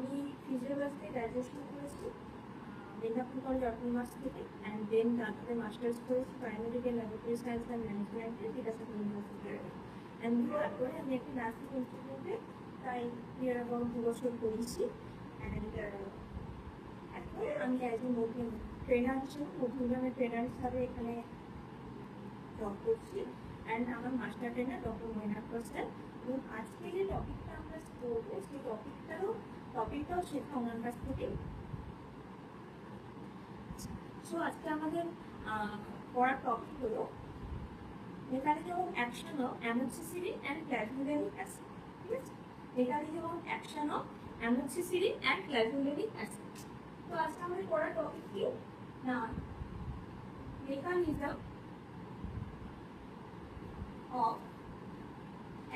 আমি ফিজিওলজিতে গ্র্যাজুয়েশন করেছি Medinipur college autonomous থেকে, অ্যান্ড দেন তারপরে মাস্টার্স করেছি বায়োমেডিক্যাল ল্যাবরেটরি সায়েন্স অ্যান্ড ম্যানেজমেন্টে বিকাশক ইউনিভার্সিটিতে। অ্যান্ড তারপরে আমি একটা নার্সিং ইনস্টিটিউটে তাই নিয়ার অ্যাবাউট 2 বছর করেছি। অ্যান্ড এখন আমি একজন ট্রেনার হিসেবে মধ্যমগ্রামের ট্রেনার হিসাবে এখানে জব করছি। অ্যান্ড আমার master trainer doctor Mainak Hossain. এবং আজকে যে টপিকটা আমরা করবো সেই টপিকটাও শেখা ওনার কাছ থেকে। সো আজকে আমাদের পড়ার টপিক হলো mechanism of action of amoxicillin and clavulanic acid. ঠিক আছে, mechanism of action of amoxicillin and clavulanic acid. তো আজকে আমাদের পড়ার টপিক কি না, mechanism of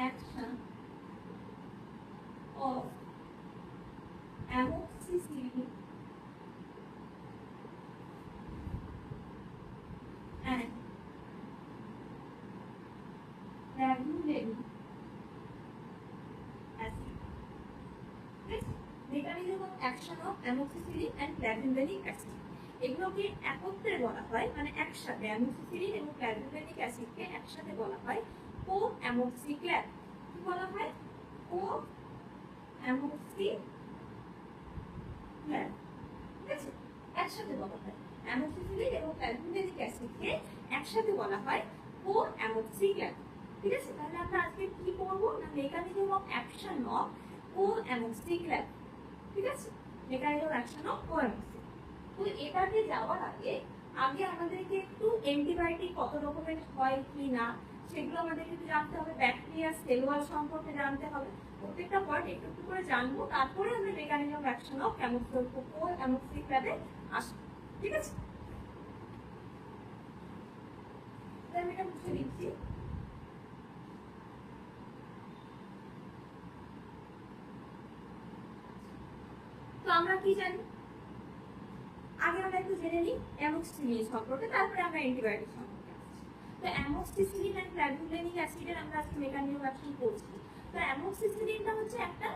action of amoxicillin and granularic acid. Mechanism of action of amoxicillin and granularic acid. এগুলোকে একত্রে বলা হয়, মানে একসাথে অ্যামোক্সিসিলিন এবং গ্ল্যাজুলারিক অ্যাসিডকে একসাথে বলা হয় কো অ্যামোক্সিক্ল্যাব। কি বলা হয়? কো অ্যামোক্সিক্ল্যাব। ঠিক আছে, একসাথে বলা হয় অ্যামোক্সিসিলিন এবং গ্ল্যাজুলারিক অ্যাসিডকে একসাথে বলা হয় কো অ্যামোক্সিক্ল্যাব। ঠিক আছে, তাহলে আমরা আজকে কি পড়বো না, মেকানিজম অফ অ্যাকশন অফ কো অ্যামোক্সিক্ল্যাব। ঠিক আছে, মেকানিজম অফ অ্যাকশন অফ কো অ্যামোক্সিক্ল্যাব। তো এটাতে যাওয়ার আগে আমাদেরকে একটু অ্যান্টিবায়োটিক কত রকমের হয় কি না সেগুলো আমাদেরকে একটু জানতে হবে, ব্যাকটেরিয়া সেল ওয়াল সম্পর্কে জানতে হবে। প্রত্যেকটা পয়েন্ট একটু একটু করে জানবো, তারপরে আমরা মেকানিজম অফ অ্যাকশন অফ অ্যামোক্সিক্ল্যাবে আসবো। ঠিক আছে, আমি এটা বুঝে দিচ্ছি। তো আমরা কি জানি, আগে আমরা একটু জেনে নিই অ্যামোক্সিসিলিন সম্পর্কে, তারপরে আমরা অ্যান্টিবায়োটিক সম্পর্কে আসছি। তো অ্যামোক্সিসিলিন অ্যান্ড গ্ল্যাজুলারিক অ্যাসিডের আমরা আজকে মেকানিজম অফ অ্যাকশন করছি। তো অ্যামোক্সিসিলিনটা হচ্ছে একটা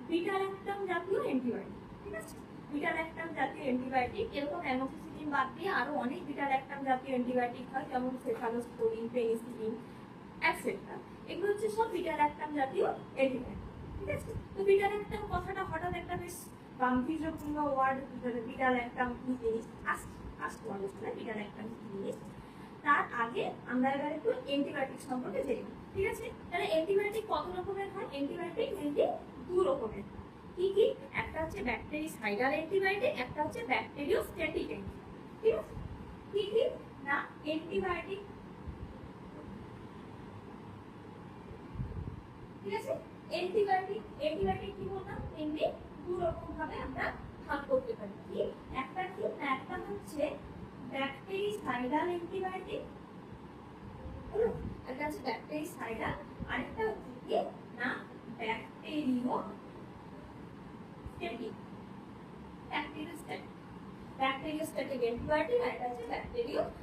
বিটা ল্যাকটাম জাতীয় অ্যান্টিবায়োটিক। ঠিক আছে, বিটা ল্যাকটাম জাতীয় অ্যান্টিবায়োটিক। এরকম অ্যামোক্সিসিলিন বাদ দিয়ে আরো অনেক বিটা ল্যাকটাম জাতীয় অ্যান্টিবায়োটিক হয়, যেমন সেফালোস্পোরিন, পেনিসিলিন এটসেট্রা। এগুলো হচ্ছে সব বিটা ল্যাকটাম জাতীয় অ্যান্টিবায়োটিক। ঠিক আছে, তো বিটা ল্যাকটাম কথাটা হঠাৎ একটা বেশ গাম্ভীর্যপূর্ণ ওয়ার্ড, বিটা ল্যাকটাম কি জিনিস আসতে আলোচনা, বিটা ল্যাকটাম কি জিনিস। তার আগে আমরা এবার একটু অ্যান্টিবায়োটিক সম্পর্কে জেনে নিই। ঠিক আছে, তাহলে অ্যান্টিবায়োটিক কত রকমের হয়? অ্যান্টিবায়োটিক মেনলি 2 রকমের। কি কি? একটা হচ্ছে ব্যাকটেরিসাইডাল অ্যান্টিবায়োটিক, একটা হচ্ছে ব্যাকটেরিওস্ট্যাটিক অ্যান্টিবায়োটিক। ঠিক আছে, কি কি না অ্যান্টিবায়োটিক। ঠিক আছে, অ্যান্টিবায়োটিক কি বললাম, মেনলি 2 রকম ভাবে আমরা ভাগ করতে পারি। কি একটা কি না, একটা হচ্ছে ব্যাকটেরিসাইডাল অ্যান্টিবায়োটিক, একটা হচ্ছে ব্যাকটেরিসাইডাল, আরেকটা হচ্ছে কি না ব্যাকটেরিওস্ট্যাটিক অ্যান্টিবায়োটিক, আর এটা হচ্ছে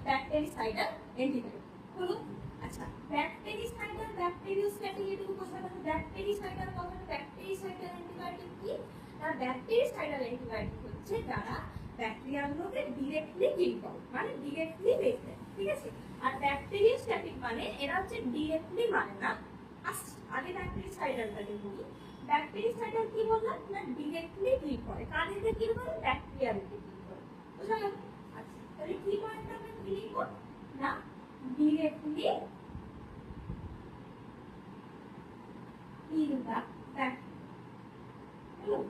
ব্যাকটেরিসাইডাল অ্যান্টিবায়োটিক। হলো। আচ্ছা, ব্যাকটেরিসাইডাল ব্যাকটেরিওস্ট্যাটিক এটুকু বোঝা গেল। ব্যাকটেরিসাইডাল কথাটা, ব্যাকটেরিসাইডাল অ্যান্টিবায়োটিক কি না, ব্যাকটেরিসাইডাল অ্যান্টিবায়োটিক হচ্ছে যারা ব্যাকটেরিয়াগুলোকে ডিরেক্টলি কিল করে, মানে ডিরেক্টলি মেরে দেয়। ঠিক আছে, আর ব্যাকটেরিওস্ট্যাটিক মানে এরা হচ্ছে ডিরেক্টলি মানে না। আগে ব্যাকটেরিসাইডালটাকে বলি। ব্যাকটেরিসাইডাল কি বললাম না, ডিরেক্টলি কিল করে। কাদেরকে কিল করে? ব্যাকটেরিয়াকে কিল করে। বুঝা গেল? আচ্ছা, তাহলে কি পয়েন্টটা আমরা কি লিখব না, ডিরেক্টলি কিল দা ব্যাকটেরিয়া।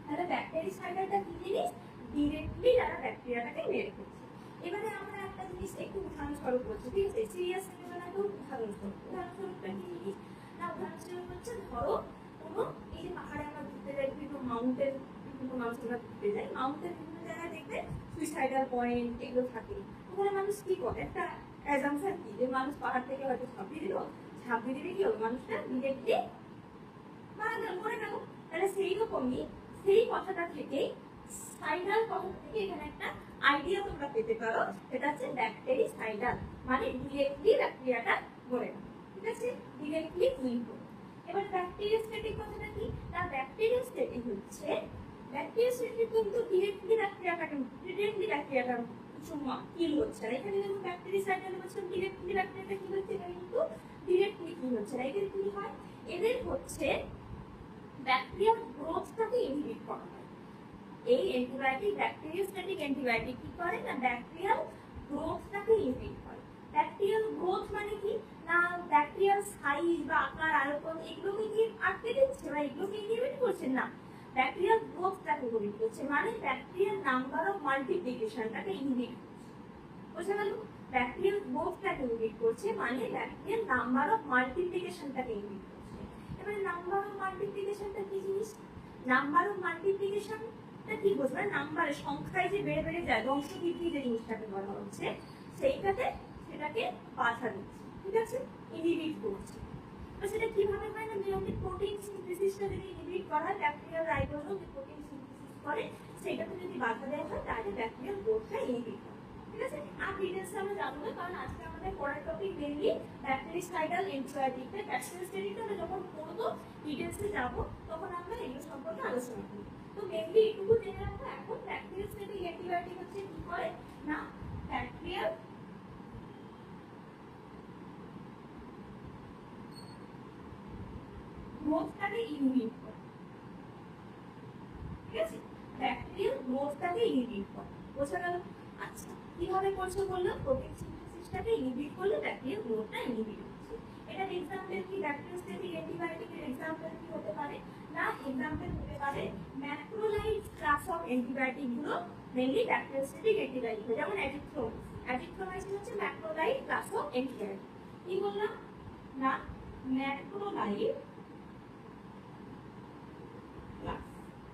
তাহলে ব্যাকটেরিসাইডালটা কি জিনিস? ডিরেক্টলি যারা ব্যাকটেরিয়াটাকে মেরে ফেলছে। এবারে আমরা একটা জিনিস একটু উদাহরণস্বরূপ বলছি। ঠিক আছে, সিরিয়াস লেভেলের উদাহরণস্বরূপটা কি জিনিস না, উদাহরণস্বরূপ হচ্ছে ধরো কোনো এই যে পাহাড়ে আমরা ঘুরতে যাই, বিভিন্ন মাউন্টেন, বিভিন্ন মানুষরা ঘুরতে যায়, মাউন্টেন বিভিন্ন জায়গায় দেখবে সুইসাইডাল পয়েন্ট এগুলো থাকে। ওখানে মানুষ কি করে, একটা অ্যাজাম্পশন কি, যে মানুষ পাহাড় থেকে হয়তো ঝাঁপিয়ে দিল, ঝাঁপিয়ে দিলে কি হলো, মানুষটা ডিরেক্টলি মারা গেল, মরে গেল। তাহলে সেই রকমই সেই কথাটা থেকে, সাইডাল কথাটা থেকে এখানে একটা আইডিয়া তোমরা পেতে পারো, সেটা হচ্ছে ব্যাকটেরিসাইডাল মানে ডিরেক্টলি ব্যাকটেরিয়াটা মরে গেল। ঠিক আছে, ডিরেক্টলি কিল করে। এবার ব্যাকটেরিওস্ট্যাটিক কথাটা কি না, ব্যাকটেরিওস্ট্যাটিক ব্যাকটেরিয়াসিটি কিন্তু ডিরেক্টলি ব্যাকটেরিয়াটা কিল হচ্ছে না। এখানে যেমন ব্যাকটেরিয়াসাইড বলছেন ডিরেক্টলি ব্যাকটেরিয়াটা কি হচ্ছে, এটা কিন্তু ডিরেক্টলি কিল হচ্ছে না। এদের কি হয়, এদের হচ্ছে ব্যাকটেরিয়ার গ্রোথটাকে ইনহিবিট করা হয়। এই অ্যান্টিবায়োটিক ব্যাকটেরিয়াস্ট্যাটিক অ্যান্টিবায়োটিক কি করে না, ব্যাকটেরিয়াল গ্রোথটাকে ইনহিবিট করে। ব্যাকটেরিয়াল গ্রোথ মানে কি না, ব্যাকটেরিয়াল সাইজ বা আকার আয়তন এগুলোকে কি আটকে দিচ্ছে বা এগুলোকে ইনহিবিট করছে না, ব্যাকটেরিয়াল গ্রোথটাকে ইনহিবিট করছে, মানে ব্যাকটেরিয়াল নাম্বার অফ মাল্টিপ্লিকেশনটাকে ইনহিবিট করছে। বোঝা গেল? ব্যাকটেরিয়াল গ্রোথটাকে ইনহিবিট করছে মানে ব্যাকটেরিয়াল নাম্বার অফ মাল্টিপ্লিকেশনটাকে ইনহিবিট করছে। এবারে নাম্বার অফ মাল্টিপ্লিকেশনটা কি জিনিস, নাম্বার অফ মাল্টিপ্লিকেশনটা কি বোঝায়, নাম্বারের সংখ্যায় যে বেড়ে বেড়ে যায়, বংশবৃদ্ধি যে জিনিসটাকে বলা হচ্ছে সেইটাতে সেটাকে বাধা দিচ্ছে, ঠিক আছে, ইনহিবিট করছে। তো সেটা কিভাবে হয় না, মেনলি প্রোটিন সিনথেসিসটা যদি ইনহিবিট করা হয়, ব্যাকটেরিয়াল রাইবোজোম যে প্রোটিন সিনথেসিস করে সেইটাতে যদি বাধা দেওয়া হয় তাহলে ব্যাকটেরিয়াল গ্রোথটা ইনহিবিট হয়, ঠিক আছে। আর ডিটেইলস আমরা জানবো না, কারণ আজকে আমাদের পড়ার টপিক মেনলি ব্যাকটেরিসাইডাল অ্যান্টিবায়োটিক। ব্যাকটেরিয়াস্ট্যাটিকটা আমরা যখন পড়বো ডিটেইলসে যাব তখন আমরা এগুলো সম্পর্কে আলোচনা করব। তো মেনলি এটুকু জেনে রাখবো, এখন ব্যাকটেরিয়াস্ট্যাটিক অ্যান্টিবায়োটিক হচ্ছে কি করে না, ব্যাকটেরিয়াল গ্রোথটাকে ইনহিবিট করে, ঠিক আছে, ব্যাকটেরিয়াল গ্রোথটাকে ইনহিবিট করে। বোঝা গেল? আচ্ছা, কিভাবে করছে বললাম, প্রোটিন সিনথেসিসটাকে ইনহিবিট করলে ব্যাকটেরিয়াল গ্রোথটা ইনহিবিট হচ্ছে। এটার এক্সাম্পল কি, ব্যাকটেরিয়াস্ট্যাটিক অ্যান্টিবায়োটিকের এক্সাম্পল কি হতে পারে না, এক্সাম্পল হতে পারে ম্যাক্রোলাইড ক্লাস অফ অ্যান্টিবায়োটিক গুলো, মেইনলি ব্যাকটেরিয়াস্ট্যাটিক অ্যান্টিবায়োটিক, যেমন অ্যাজিথ্রোমাইসিন হচ্ছে ম্যাক্রোলাইড ক্লাস অফ অ্যান্টিবায়োটিক। কি বললাম না, ম্যাক্রোলাইড ক্লাস,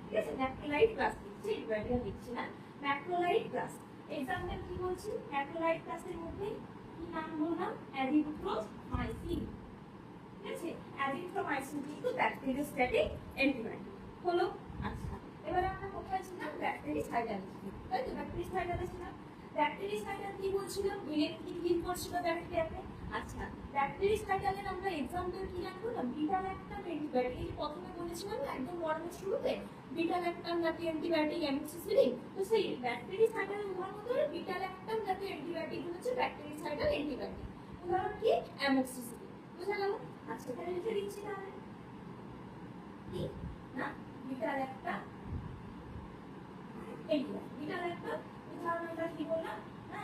ঠিক আছে, ম্যাক্রোলাইড ক্লাস লিখছি, অ্যান্টিবায়োটিক লিখছি না, ম্যাক্রোলাইড ক্লাস। এক্সাম্পল কি বলছি, ম্যাক্রোলাইড ক্লাসের মধ্যে কি নাম বললাম, অ্যাজিথ্রোমাইসিন, ঠিক আছে, অ্যাজিথ্রোমাইসিন কিন্তু ব্যাকটেরিয়াস্ট্যাটিক অ্যান্টিবায়োটিক হলো। আচ্ছা, এবার আমরা কোথায় ছিলাম, ব্যাকটেরিসাইডাল, তাই তো, ব্যাকটেরিসাইডালে ছিলাম। ব্যাকটেরিসাইডাল কি বলছিলাম, ডিরেক্টলি কিল করছিল ব্যাকটেরিয়াকে। আচ্ছা, ব্যাকটেরিসাইডালের আমরা এক্সাম্পল কি জানবো না, বিটা ল্যাকটাম অ্যান্টিবায়োটিক। এই প্রথমে বলেছিলাম না একদম পড়ানোর শুরুতে, বিটা ল্যাকটাম জাতীয় অ্যান্টিবায়োটিক অ্যামোক্সিসিলিন, তো সেই ব্যাকটেরিসাইডালের উদাহরণ হলো বিটা ল্যাকটাম জাতীয় অ্যান্টিবায়োটিক হচ্ছে ব্যাকটেরিসাইডাল অ্যান্টিবায়োটিক। উদাহরণ কি, অ্যামোক্সিসিলিন। বুঝা গেল? আচ্ছা, এখানে লিখে দিচ্ছি তাহলে কি না, beta lactam antibiotic, beta lactam উদাহরণ আমরা কি বললাম না,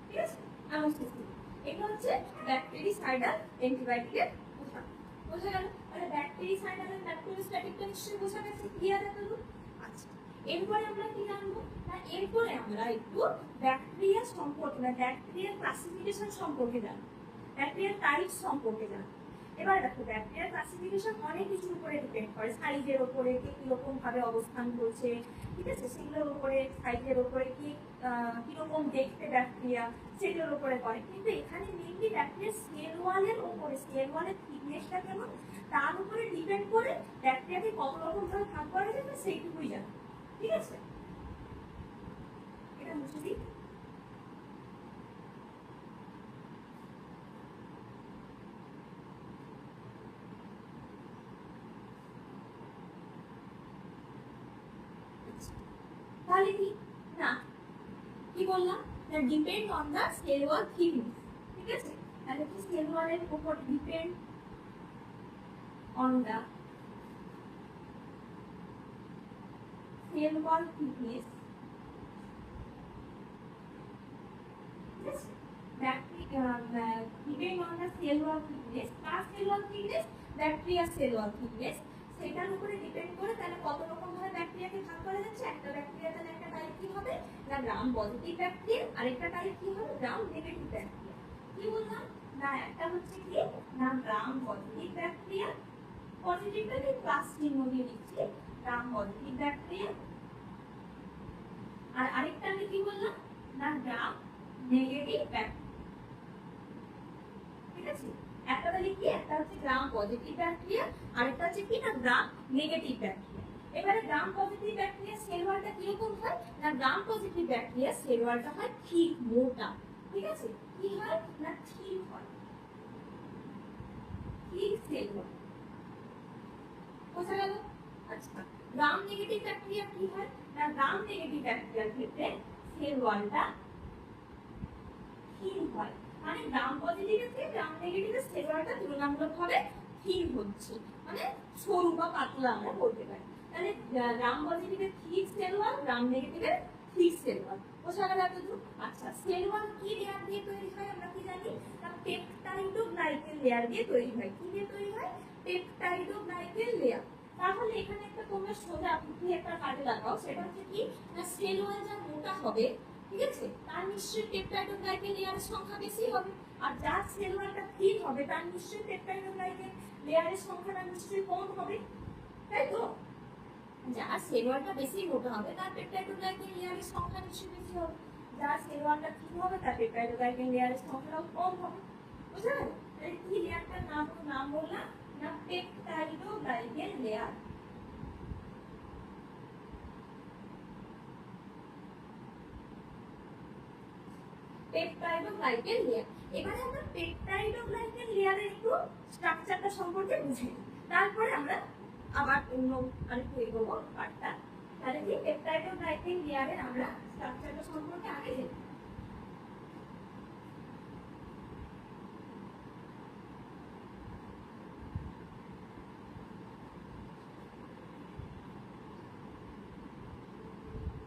ঠিক আছে, অ্যামোক্সিসিলিন। এটা হচ্ছে ব্যাকটেরিসাইডাল অ্যান্টিবায়োটিকের উদাহরণ। বোঝা গেল? তাহলে ব্যাকটেরিসাইডাল আর ব্যাকটেরিওস্ট্যাটিকটা নিশ্চয়ই বোঝা গেছে, ক্লিয়ার এতদূর? আচ্ছা, এরপরে আমরা কি জানবো না, এরপরে আমরা একটু ব্যাকটেরিয়া সম্পর্কে বা ব্যাকটেরিয়ার ক্লাসিফিকেশন সম্পর্কে জানবো, ব্যাকটেরিয়ার টাইপ সম্পর্কে জানবো। এবার দেখো, ব্যাকটেরিয়ার ক্লাসিফিকেশন অনেক কিছুর উপরে ডিপেন্ড করে, সাইজের উপরে, কে কিরকম ভাবে অবস্থান করছে, ঠিক আছে, সেগুলোর উপরে, সাইজের উপরে, কি কিরকম দেখতে ব্যাকটেরিয়া সেগুলোর উপরে করে। কিন্তু এখানে মেইনলি ব্যাকটেরিয়ার সেল ওয়ালের উপরে, সেল ওয়ালের থিকনেসটা কেমন তার উপরে ডিপেন্ড করে ব্যাকটেরিয়াকে কত রকম ভাবে ভাগ করা যাবে সেইটুকুই জানো, ঠিক আছে। এটা মুছে দিই। তাহলে কি না, কি বললাম না, depend on the cell wall thickness, ঠিক আছে। তাহলে কি সেল ওয়ালের উপর depend on the cell wall thickness, ঠিক আছে, depend on the cell wall thickness, কার cell wall thickness, bacteria cell wall thickness, সেটার উপরে ডিপেন্ড করে তাহলে কত রকম ভাবে ব্যাকটেরিয়াকে ভাগ করা যাচ্ছে। একটা ব্যাকটেরিয়া তাহলে একটা টাইপ কি হবে না, গ্রাম পজিটিভ ব্যাকটেরিয়া, আরেকটা টাইপ কি হবে, গ্রাম নেগেটিভ ব্যাকটেরিয়া। কি বললাম না, একটা হচ্ছে কি না, গ্রাম পজিটিভ ব্যাকটেরিয়া, পজিটিভটাকে প্লাস চিহ্ন দিয়ে দিচ্ছি, গ্রাম পজিটিভ ব্যাকটেরিয়া। আর আরেকটা আমি কি বললাম না, গ্রাম নেগেটিভ ব্যাকটেরিয়া, ঠিক আছে। একটা তাহলে কি, একটা হচ্ছে গ্রাম পজিটিভ ব্যাকটেরিয়া, আরেকটা হচ্ছে কি না, গ্রাম নেগেটিভ ব্যাকটেরিয়া। এবারে গ্রাম পজিটিভ ব্যাকটেরিয়া সেল ওয়ালটা কিরকম হয় না, গ্রাম পজিটিভ ব্যাকটেরিয়া সেল ওয়ালটা হয় ঠিক মোটা, ঠিক আছে, কি হয় না, ঠিক হয়, ঠিক সেল ওয়াল, বোঝা গেল? আচ্ছা, গ্রাম নেগেটিভ ব্যাকটেরিয়া কি হয় না, গ্রাম নেগেটিভ ব্যাকটেরিয়ার ক্ষেত্রে সেল ওয়ালটা থিন হয়, মানে গ্রাম পজিটিভের থেকে গ্রাম নেগেটিভের সেল ওয়ালটা তুলনামূলকভাবে থিন হচ্ছে, মানে সরু বা পাতলা আমরা বলতে পারি। তাহলে গ্রাম পজিটিভের থিক সেল ওয়াল, গ্রাম নেগেটিভের থিক সেল ওয়াল। বোঝা গেল এতটুকু? আচ্ছা, সেল ওয়াল কি লেয়ার দিয়ে তৈরি হয় আমরা কি জানি না, পেপটাইডোগ্লাইকেন লেয়ার দিয়ে তৈরি হয়। কি দিয়ে তৈরি হয়? Peptidoglycan layer. তাহলে এখানে একটা তোমরা সোজা বুদ্ধি একটা কাজে লাগাও, সেটা হচ্ছে কি না, সেল ওয়াল যা মোটা হবে, ঠিক আছে, তার নিশ্চয়ই পেপটাইডোগ্লাইকেন লেয়ারের সংখ্যা বেশি হবে, আর যার সেল ওয়ালটা থিন হবে তার নিশ্চয়ই পেপটাইডোগ্লাইকেন লেয়ারের সংখ্যাটা নিশ্চয়ই কম হবে, তাই তো? যার সেল ওয়ালটা বেশি মোটা হবে তার পেপটাইডোগ্লাইকেন লেয়ারের সংখ্যা নিশ্চয়ই বেশি হবে, যার সেল ওয়ালটা থিন হবে তার পেপটাইডোগ্লাইকেন লেয়ারের সংখ্যাটাও কম হবে। বুঝা গেল? তাহলে কি লেয়ারটার নাম বললাম না, পেপটাইডোগ্লাইকেন লেয়ার। Peptidoglycan layer. এবারে আমরা পেপটাইডোগ্লাইকেন লেয়ারের একটু স্ট্রাকচারটা সম্পর্কে বুঝি, তারপরে আমরা আবার অন্য আরেকটু এগোবো পার্টটা। তাহলে কি পেপটাইডোগ্লাইকেন লেয়ারের আমরা স্ট্রাকচারটা সম্পর্কে আগে জেনে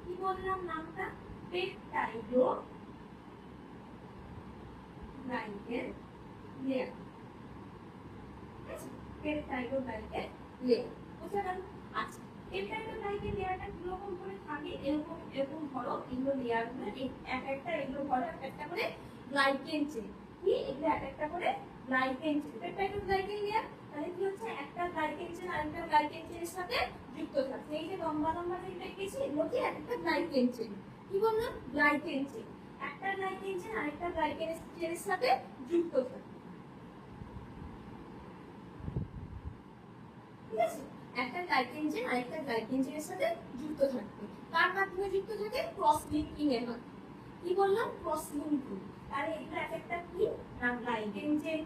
কি বললাম নামটা, পেপটাইডোগ্লাইকেন লেয়ার। পেপটাইডোগ্লাইকেন লেয়ার, বুঝা গেল? আচ্ছা, পেপটাইডোগ্লাইকেন লেয়ারটা কিরকম করে থাকে, এরকম এরকম ধরো এগুলো লেয়ার গুলো এক একটা, এগুলো ধরো এক একটা করে গ্লাইকেন চেন, কি এগুলো এক একটা করে গ্লাইকেন চেন, পেপটাইডোগ্লাইকেন লেয়ার। তাহলে কি হচ্ছে, একটা গ্লাইকেন চেন আরেকটা গ্লাইকেন চেনের সাথে যুক্ত থাকছে। এই যে লম্বা লম্বা যে দেখেছি এগুলো কি একটা গ্লাইকেন চেন, কি বললাম, গ্লাইকেন চেন। একটা গ্লাইকেন চেন আরেকটা গ্লাইকেন চেনের সাথে যুক্ত থাকে, ঠিক আছে? একটা গ্লাইকেন চেন আরেকটা গ্লাইকেন চেনের সাথে যুক্ত থাকবে, কার মাধ্যমে যুক্ত থাকে, ক্রস লিঙ্কিং এর মাধ্যমে। কি বললাম, ক্রস লিঙ্কিং। তাহলে এগুলো এক একটা কি না, গ্লাইকেন চেন,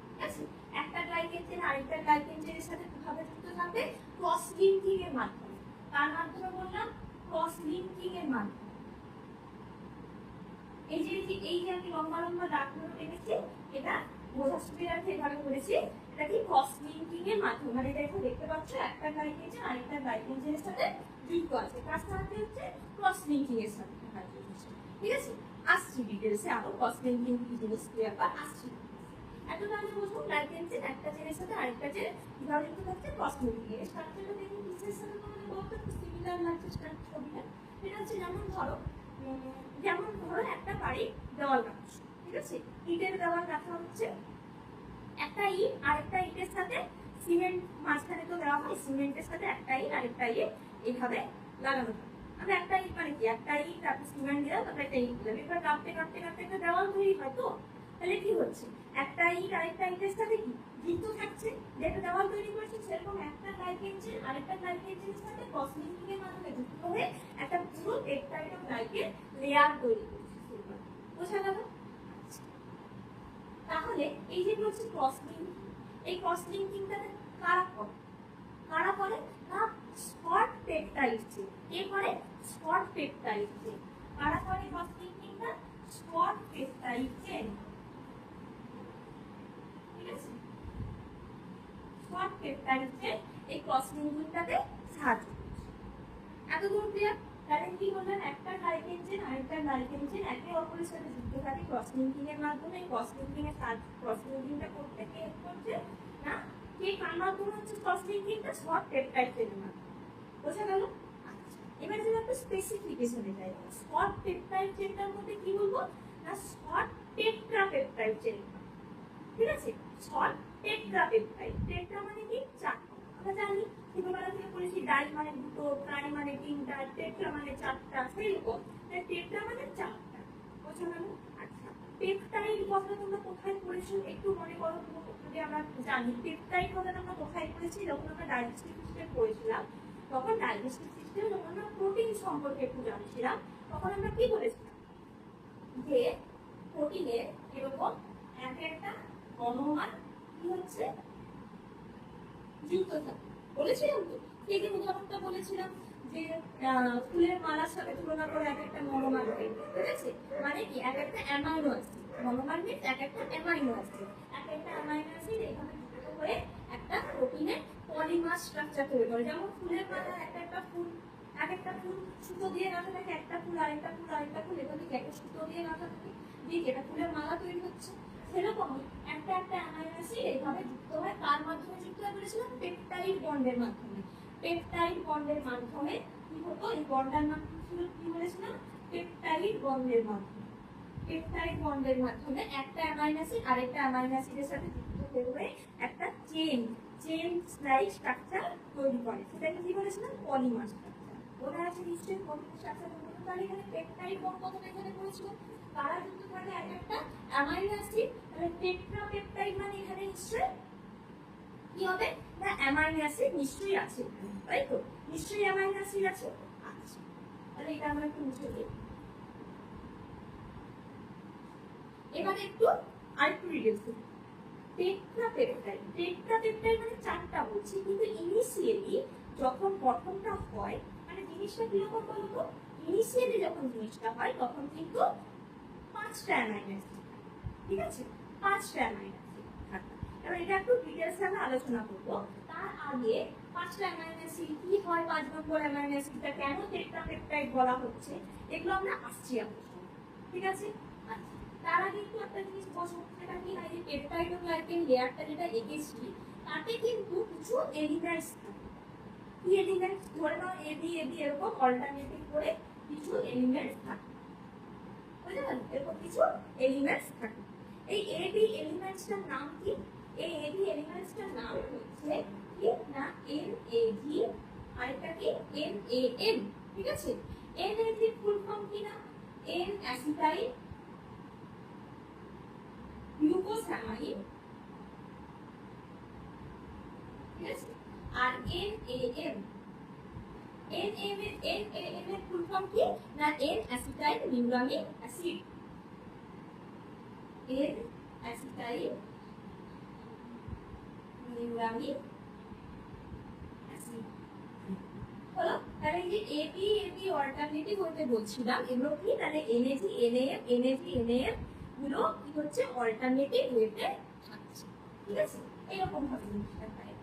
ঠিক আছে? একটা গ্লাইকেন চেন আরেকটা গ্লাইকেন চেনের সাথে কিভাবে যুক্ত থাকবে, ক্রস লিঙ্কিং এর মাধ্যমে। কার মাধ্যমে বললাম, ক্রস লিঙ্কিং এর মাধ্যমে। এই যে আমি লম্বা লম্বা দাগগুলো টেনেছি, এটা বোঝার সুবিধার্থে এভাবে করেছি, এটা কি ক্রস লিঙ্কিং এর মাধ্যমে, মানে এটা এখানে দেখতে পাচ্ছ একটা গ্লাইকেন চেন আরেকটা গ্লাইকেন চেনের সাথে যুক্ত আছে, কার সাথে হচ্ছে, ক্রস লিঙ্কিং এর সাথে, ঠিক আছে? আসছি ডিটেলসে আরো, ক্রস লিঙ্কিং কি জিনিস কি ব্যাপার আসছি। এখন আমি বুঝবো গ্লাইকেন চেন একটা চেনের সাথে আরেকটা চেন কিভাবে যুক্ত থাকছে, ক্রস লিঙ্কিং এর। স্ট্রাকচারটা দেখুন কিসের সাথে তোমাদের বলতে একটু সিমিলার লাগছে ছবিটা। এটা হচ্ছে যেমন ধরো একটা বাড়ি দেওয়াল গাঁথা, ঠিক আছে, ইটের দেওয়াল গাঁথা হচ্ছে, একটা ইট আরেকটা ইটের সাথে সিমেন্ট মাঝখানে তো দেওয়া হয়, সিমেন্টের সাথে একটা ইট আরেকটা ইট এইভাবে লাগানো হয়। আমরা একটা ইট মানে কি, একটা ইট তারপর সিমেন্ট দিলাম তারপর একটা ইট দিলাম, এবার কাঁপতে কাঁপতে কাঁপতে একটা দেওয়াল তৈরি হয়। তো তাহলে কি হচ্ছে, একটা ইট আরেকটা ইটের সাথে কি যুক্ত থাকছে, যেটা দেওয়াল তৈরি করেছে, সেরকম একটা গ্লাইকেন চেন আরেকটা গ্লাইকেন চেনের সাথে ক্রস লিঙ্কিং এর মাধ্যমে যুক্ত হয়ে একটা পুরো পেপটাইডোগ্লাইকেন লেয়ার তৈরি করছে। বোঝা গেল? তাহলে এই যে হচ্ছে ক্রস লিঙ্কিং, এই ক্রস লিঙ্কিংটা কারা করে না, শর্ট পেপটাইড চেন। কে করে? Short peptide chain. কারা করে ক্রস লিঙ্কিংটা? শর্ট পেপটাইড চেন, ঠিক আছে? শর্ট পেপটাইড চেন এই ক্রস লিঙ্কিংটাতে সাহায্য করছে। এত দূর ক্লিয়ার? তাহলে কি বললাম, একটা গ্লাইকেন চেন আরেকটা গ্লাইকেন চেন একে অপরের সাথে যুক্ত থাকে ক্রস লিঙ্কিং এর মাধ্যমে। ক্রস লিঙ্কিং এর ক্রস লিঙ্কিংটা করতে কে হেল্প করছে না, কে কার মাধ্যমে হচ্ছে ক্রস লিঙ্কিংটা, শর্ট পেপটাইড চেনের মাধ্যমে। বোঝা গেল? এবার যদি একটা স্পেসিফিকেশনে যাই, শর্ট পেপটাইড চেনটার মধ্যে কি বলবো না, শর্ট টেট্রাপেপটাইড চেন, ঠিক আছে? শর্ট টেট্রাপেপটাইড, টেট্রা মানে কি, চারটা। আমরা জানি ছোটবেলা থেকে পড়েছি, ডাই মানে দুটো, ট্রাই মানে তিনটা, টেট্রা মানে চারটা, সেরকম টেট্রা মানে চারটা। বোঝা গেল? আচ্ছা, পেপটাইড কথাটা তোমরা কোথায় পড়েছো একটু মনে করো, যদি আমরা জানি পেপটাইড কথাটা আমরা কোথায় পড়েছি, যখন আমরা ডাইজেস্টিভ সিস্টেম পড়েছিলাম, তখন ডাইজেস্টিভ সিস্টেম যখন আমরা প্রোটিন সম্পর্কে একটু জানছিলাম, তখন আমরা কি বলেছিলাম যে প্রোটিনের এরকম এক একটা মনোমার কি হচ্ছে যুক্ত থাকে। বলেছিলাম তো, এই যে উদাহরণটা বলেছিলাম যে ফুলের মালার সাথে তুলনা করে এক একটা মনোমার, ঠিক আছে? মানে কি এক একটা অ্যামাইনো অ্যাসিড, মনোমার মিনস এক একটা অ্যামাইনো অ্যাসিড, এক একটা অ্যামাইনো অ্যাসিড এখানে যুক্ত করে একটা প্রোটিনের পলিমার স্ট্রাকচার তৈরি করে। যেমন ফুলের মালা, একটা ফুল, এক একটা ফুল সুতো দিয়ে গাঁথা থাকে, একটা ফুল আরেকটা ফুল আরেকটা ফুল এভাবে একটা সুতো দিয়ে গাঁথা থাকে, দিয়ে যেটা ফুলের মালা তৈরি হচ্ছে। সেরকমই একটা একটা অ্যামাইনো অ্যাসিড এইভাবে যুক্ত হয়। কার মাধ্যমে যুক্ত হয় বলেছিলাম? পেপটাইড বন্ডের মাধ্যমে। পেপটাইড বন্ডের মাধ্যমে কি হতো? এই বন্ডের মাধ্যমে ছিল কি বলেছিলাম? পেপটাইড বন্ডের মাধ্যমে। পেপটাইড বন্ডের মাধ্যমে একটা অ্যামাইনো অ্যাসিড আরেকটা অ্যামাইনো অ্যাসিডের সাথে যুক্ত হয়ে একটা চেন স্লাইড স্ট্রাকচার তৈরি করে। সেটাকে কি বলেছিলাম? Polymer structure. ওরা আছে নিশ্চয়ই পলিমার স্ট্রাকচার। তাহলে এখানে পেপটাইড বন্ড কথাটা এখানে করেছিলাম, তারা যুক্ত থাকে এক একটা অ্যামাইনো অ্যাসিড। তাহলে টেট্রাপেপটাইড মানে এখানে নিশ্চয়ই কি হবে না? অ্যামাইনো অ্যাসিড নিশ্চয়ই আছে, তাই তো? নিশ্চয়ই অ্যামাইনো অ্যাসিড আছে। আচ্ছা, তাহলে এটা আমরা একটু মুছে দিই। এবারে একটু আরেকটু ডিটেইলস দেখি। টেট্রাপেপটাইড মানে চারটা বলছি, কিন্তু ইনিশিয়ালি যখন গঠনটা হয়, মানে জিনিসটা কিরকম বলতো? ইনিশিয়ালি যখন জিনিসটা হয় তখন কিন্তু 5টা অ্যামাইনো অ্যাসিড, ঠিক আছে? 5টা অ্যামাইনো অ্যাসিড থাকে। এবার এটা একটু ডিটেইলসে আমরা আলোচনা করব। তার আগে 5টা অ্যামাইনো অ্যাসিড কি হয়, 5 নম্বর অ্যামাইনো অ্যাসিডটা কেন টেট্রাপেপটাইড বলা হচ্ছে, এগুলো আমরা আসছি আলোচনা, ঠিক আছে? আচ্ছা, তার আগে একটু একটা জিনিস বসো, সেটা কি হয়? যে পেপটাইডোগ্লাইকেন লেয়ারটা যেটা এঁকেছি, তাতে কিন্তু কিছু এলিমেন্টস থাকে। কি এলিমেন্টস? ধরে নাও এবি এবি এরকম অল্টারনেটিভ করে কিছু এলিমেন্টস থাকে, বুঝতে পারলে? এরকম কিছু এলিমেন্টস থাকে। এই এবি এলিমেন্টসটার নাম কি? এই এবি এলিমেন্টসটার নাম হচ্ছে কি না এনএজি, আরেকটা কি এনএএম, ঠিক আছে? এনএজি ফুল ফর্ম কি না? এন অ্যাসিটাইল গ্লুকোসামাইড, ঠিক আছে? আর এনএএম, এনএএম এর ফুল ফর্ম কি না? N acetyl neuraminic acid, N acetyl neuraminic acid হলো। তাহলে যে এবি এবি অল্টারনেটিভ হতে বলছিলাম, এগুলো কি? তাহলে এনএজি এনএএম, এনএজি এনএএম গুলো কি হচ্ছে? অল্টারনেটিভ ওয়েতে থাকছে, ঠিক আছে? এরকম ভাবে জিনিসটা হয়,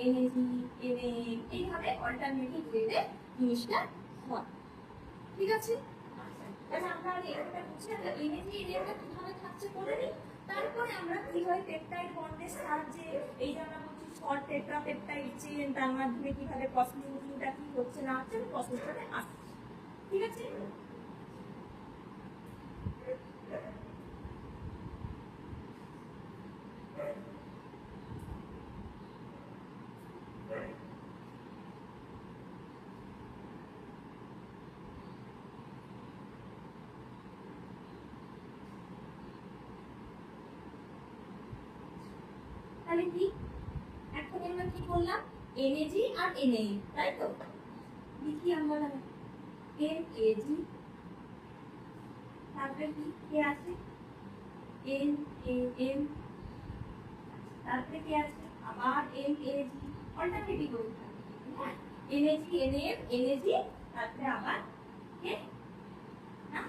এনএজি এনএএম এইভাবে অল্টারনেটিভ ওয়েতে জিনিসটা হয়, ঠিক আছে? তাহলে আমরা আগে এটা বুঝি, আমরা এনএজি এনএএমটা কিভাবে থাকছে করে নিই। তারপরে আমরা কি হয় পেপটাইড বন্ডের সাহায্যে, এই যে আমরা বলছি শর্ট টেট্রাপেপটাইড চেইন, তার মাধ্যমে কিভাবে ফসফোলিপিডটা কি হচ্ছে না হচ্ছে প্রসেসটাতে আসছে, ঠিক আছে? তাহলে কি এখন আমরা কি বললাম? এনএজি আর এনএএম, তাই তো? লিখি আমরা এনএজি, তারপরে কি কে আছে? এনএএম, তারপরে কে আছে? আবার এনএজি, অল্টারনেটিভ হয়ে থাকে, হ্যাঁ? এনএজি এনএএম, এনএজি, তারপরে আবার কে না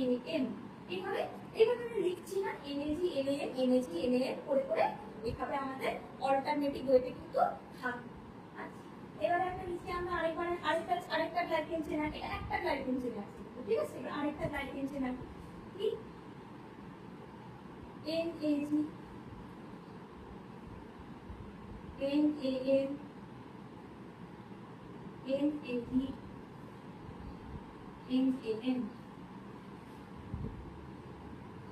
এনএএম। এইভাবে এইভাবে আমরা লিখছি না? এনএজি এনএএম, এনএজি এনএএম করে করে এইভাবে আমাদের অল্টারনেটিভ ওয়েতে কিন্তু থাকবে। আচ্ছা, এবারে একটা লিখি আমরা আরেকটা গ্লাইকেন চেন আছে, এটা একটা গ্লাইকেন চেন আছে, ঠিক আছে? এবার আরেকটা গ্লাইকেন চেন আছে কি? এনএজি এনএএম এনএজি এনএএম,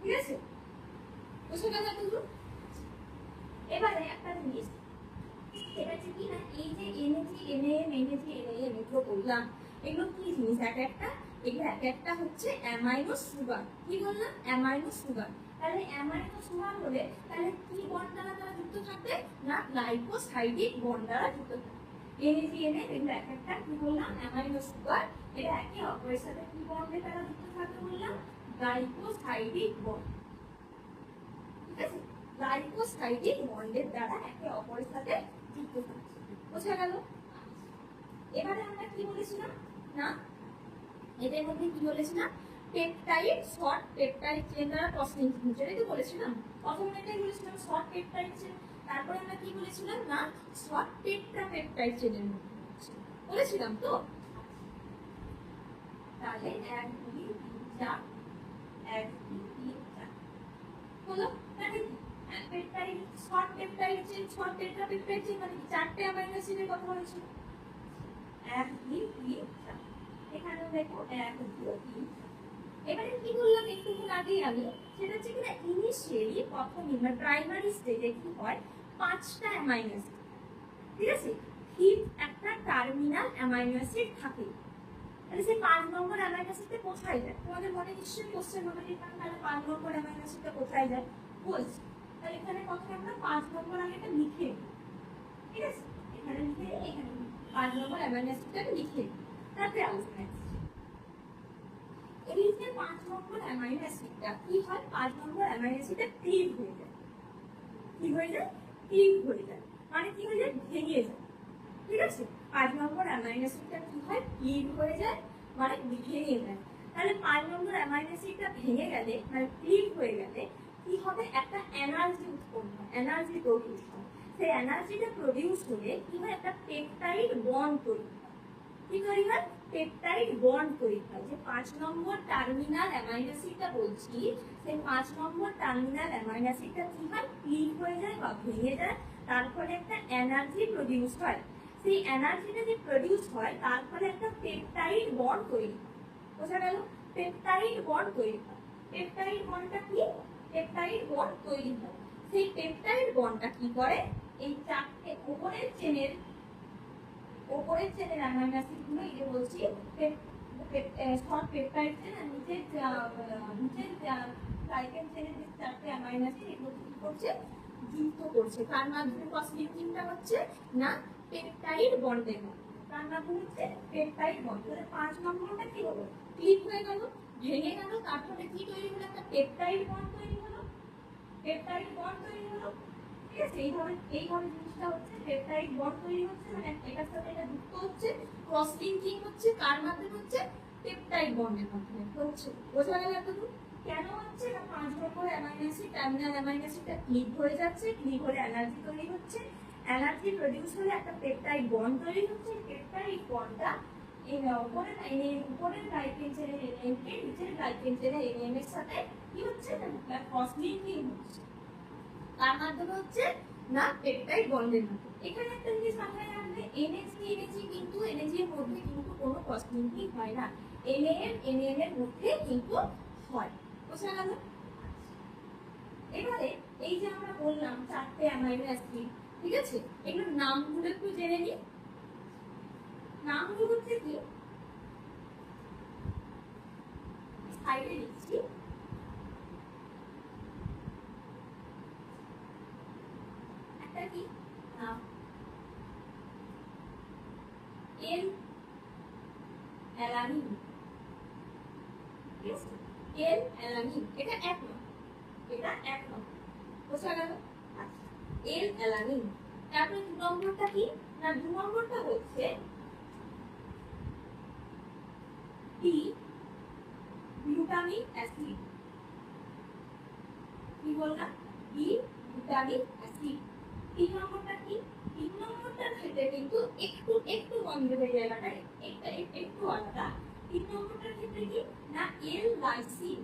ঠিক আছে? বুঝতে পারলে কিন্তু? এবারে একটা জিনিস, এটা হচ্ছে কি না? এই যে এনএজি এনএএম এনএজি এনএএম এগুলো বললাম, এগুলো কি জিনিস? এগুলো এক একটা হচ্ছে অ্যামাইনো সুগার। কি বললাম? Amino sugar. তাহলে অ্যামাইনো সুগার হলে তাহলে কি বন্ড দ্বারা তারা যুক্ত থাকবে না? গ্লাইকোসাইডিক বন্ড দ্বারা যুক্ত থাকবে। এনএজি এনএ এগুলো এক একটা কি বললাম? Amino sugar. এটা একে অপরের সাথে কি বন্ডে তারা যুক্ত থাকবে বললাম? গ্লাইকোসাইডিক বন্ড, ঠিক আছে? গ্লাইকোসাইডিক বন্ডের দ্বারা একে অপরের সাথে যুক্ত থাকছে। বোঝা গেল? এবারে আমরা কি বলেছিলাম না, এদের মধ্যে কি বলেছিলাম, পেপটাইড শর্ট পেপটাইড চেন দ্বারা ক্রস লিঙ্কিং হচ্ছে, এটাই তো বলেছিলাম। প্রথমে এটাই বলেছিলাম শর্ট পেপটাইড চেন, তারপরে আমরা কি বলেছিলাম না শর্ট টেট্রাপেপটাইড চেনের মধ্যে হচ্ছে, বলেছিলাম তো। তাহলে 1 2 3 4 1 2 3 4 হলো। মানে কি peptide short peptide chain short tetrapeptide chain মানে কি চারটে অ্যামাইনো অ্যাসিডের কথা বলেছিলাম। 1 2 3 4, এখানেও দেখো 1 2 3। এবারে কি বললাম একটুক্ষণ আগেই আমি, সেটা হচ্ছে কিনা ইনিশিয়ালি প্রথমে মানে প্রাইমারি স্টেজে কি হয় 5টা অ্যামাইনো অ্যাসিড, ঠিক আছে, ফিফথ একটা টার্মিনাল অ্যামাইনো অ্যাসিড থাকে। তাহলে সেই 5 নম্বর অ্যামাইনো অ্যাসিডটা কোথায় যায়? তোমাদের মনে নিশ্চয়ই কোশ্চেন হবে যে তাহলে 5 নম্বর অ্যামাইনো অ্যাসিডটা কোথায় যায় বলছি। তাহলে এখানে প্রথমে আমরা 5 নম্বর আগে এটা লিখে নিই, ঠিক আছে, এখানে লিখে নিই, এখানে 5 নম্বর অ্যামাইনো অ্যাসিডটা লিখে নিই, তারপরে আলোচনা আসছে। এই যে 5 নম্বর অ্যামাইনো অ্যাসিডটা কি হয়, 5 নম্বর অ্যামাইনো অ্যাসিডটা ক্লিভ হয়ে যায়। কি হয়ে যায়? ক্লিভ হয়ে যায় মানে কি হয়ে যায়, ভেঙে যায়, ঠিক আছে। 5 নম্বর অ্যামাইনো অ্যাসিডটা কি হয়, ক্লিভ হয়ে যায় মানে ভেঙে যায়। তাহলে 5 নম্বর অ্যামাইনো অ্যাসিডটা ভেঙে গেলে মানে ক্লিভ হয়ে গেলে কি হবে, একটা এনার্জি উৎপন্ন হয়, এনার্জি প্রডিউস হয়। সেই এনার্জিটা প্রডিউস হলে কি হয়, একটা পেপটাইড বন্ড তৈরি হয়। কি তৈরি হয়? পেপটাইড বন্ড তৈরি হয়। যে 5 নম্বর টার্মিনাল অ্যামাইনো অ্যাসিডটা বলছি, সেই 5 নম্বর টার্মিনাল অ্যামাইনো অ্যাসিডটা কি হয়, ক্লিভ হয়ে যায় বা ভেঙে যায়, তারপরে একটা এনার্জি প্রডিউস হয়। সেই এনার্জিটা যে প্রডিউস হয় তার ফলে একটা পেপটাইড বন্ড তৈরি হয়। বোঝা গেল? পেপটাইড বন্ড তৈরি হয়। পেপটাইড বন্ডটা কি? পেপটাইড বন্ড তৈরি হয়। সেই পেপটাইড বন্ডটা কি করে, এই চারটে উপরের চেনের অ্যামাইনো অ্যাসিড গুলো এই যে বলছি শর্ট পেপটাইড চেন আর নিচের গ্লাইকেন চেনের যে চারটে অ্যামাইনো অ্যাসিড এগুলো কি করছে, যুক্ত করছে। তার মাধ্যমে ক্রস লিঙ্কিংটা হচ্ছে না পেপটাইড বন্ডের মাধ্যমে। তার মাধ্যমে হচ্ছে পেপটাইড বন্ড। তাহলে 5 নম্বরটা কি হলো, ক্লিক হয়ে গেল, ভেঙে গেল, তারপরে কি তৈরি হলো, একটা পেপটাইড বন্ড তৈরি হলো, পেপটাইড বন্ড তৈরি হলো, ঠিক আছে। এইভাবে জিনিসটা হচ্ছে, পেপটাইড বন্ড তৈরি হচ্ছে মানে এটার সাথে এটা যুক্ত হচ্ছে, ক্রস লিঙ্কিং হচ্ছে, কার মাধ্যমে হচ্ছে, পেপটাইড বন্ডের মাধ্যমে হচ্ছে। বোঝা গেল এতটুকু? কেন হচ্ছে না 5 number amino acid terminal amino অ্যাসিডটা ক্লিক হয়ে যাচ্ছে, ক্লিক হলে এনার্জি তৈরি হচ্ছে, এনার্জি প্রডিউস হলে একটা পেপটাইড বন্ড তৈরি হচ্ছে, পেপটাইড বন্ডটা উপরের গ্লাইকেন চেনের এনএম কে নিচের গ্লাইকেন চেনের এনএম এর সাথে কি হচ্ছে না ক্রস লিঙ্কিং হচ্ছে, তার মাধ্যমে হচ্ছে না পেপটাইড বন্ডের মাধ্যমে। এখানে একটা জিনিস মাথায় রাখবে, এনএজি কিন্তু এনএজি এর মধ্যে কিন্তু কোনো ক্রস লিঙ্কিং হয় না, এনএম এর মধ্যে কিন্তু হয়। বোঝা গেল? এবারে এই যে আমরা বললাম চারটে অ্যামাইনো অ্যাসিড, ঠিক আছে, এগুলোর নামগুলো একটু জেনে নিই। নামগুলো হচ্ছে কি, সাইডে লিখছি, একটা কি নাম এল অ্যালানিন, ঠিক আছে, এল অ্যালানিন, এটা এক নম্বর, এটা এক নম্বর। বোঝা গেল? আচ্ছা, এল অ্যালানিন। তারপরে 2 নম্বরটা কি না, 2 নম্বরটা হচ্ছে টি গ্লুটামিক অ্যাসিড। কি বললাম? টি গ্লুটামিক অ্যাসিড। 3 নম্বরটা কি, 3 নম্বরটার ক্ষেত্রে কিন্তু একটু গন্ধের জায়গাটা একটু আলাদা। 3 নম্বরটার ক্ষেত্রে কি না এল lysine,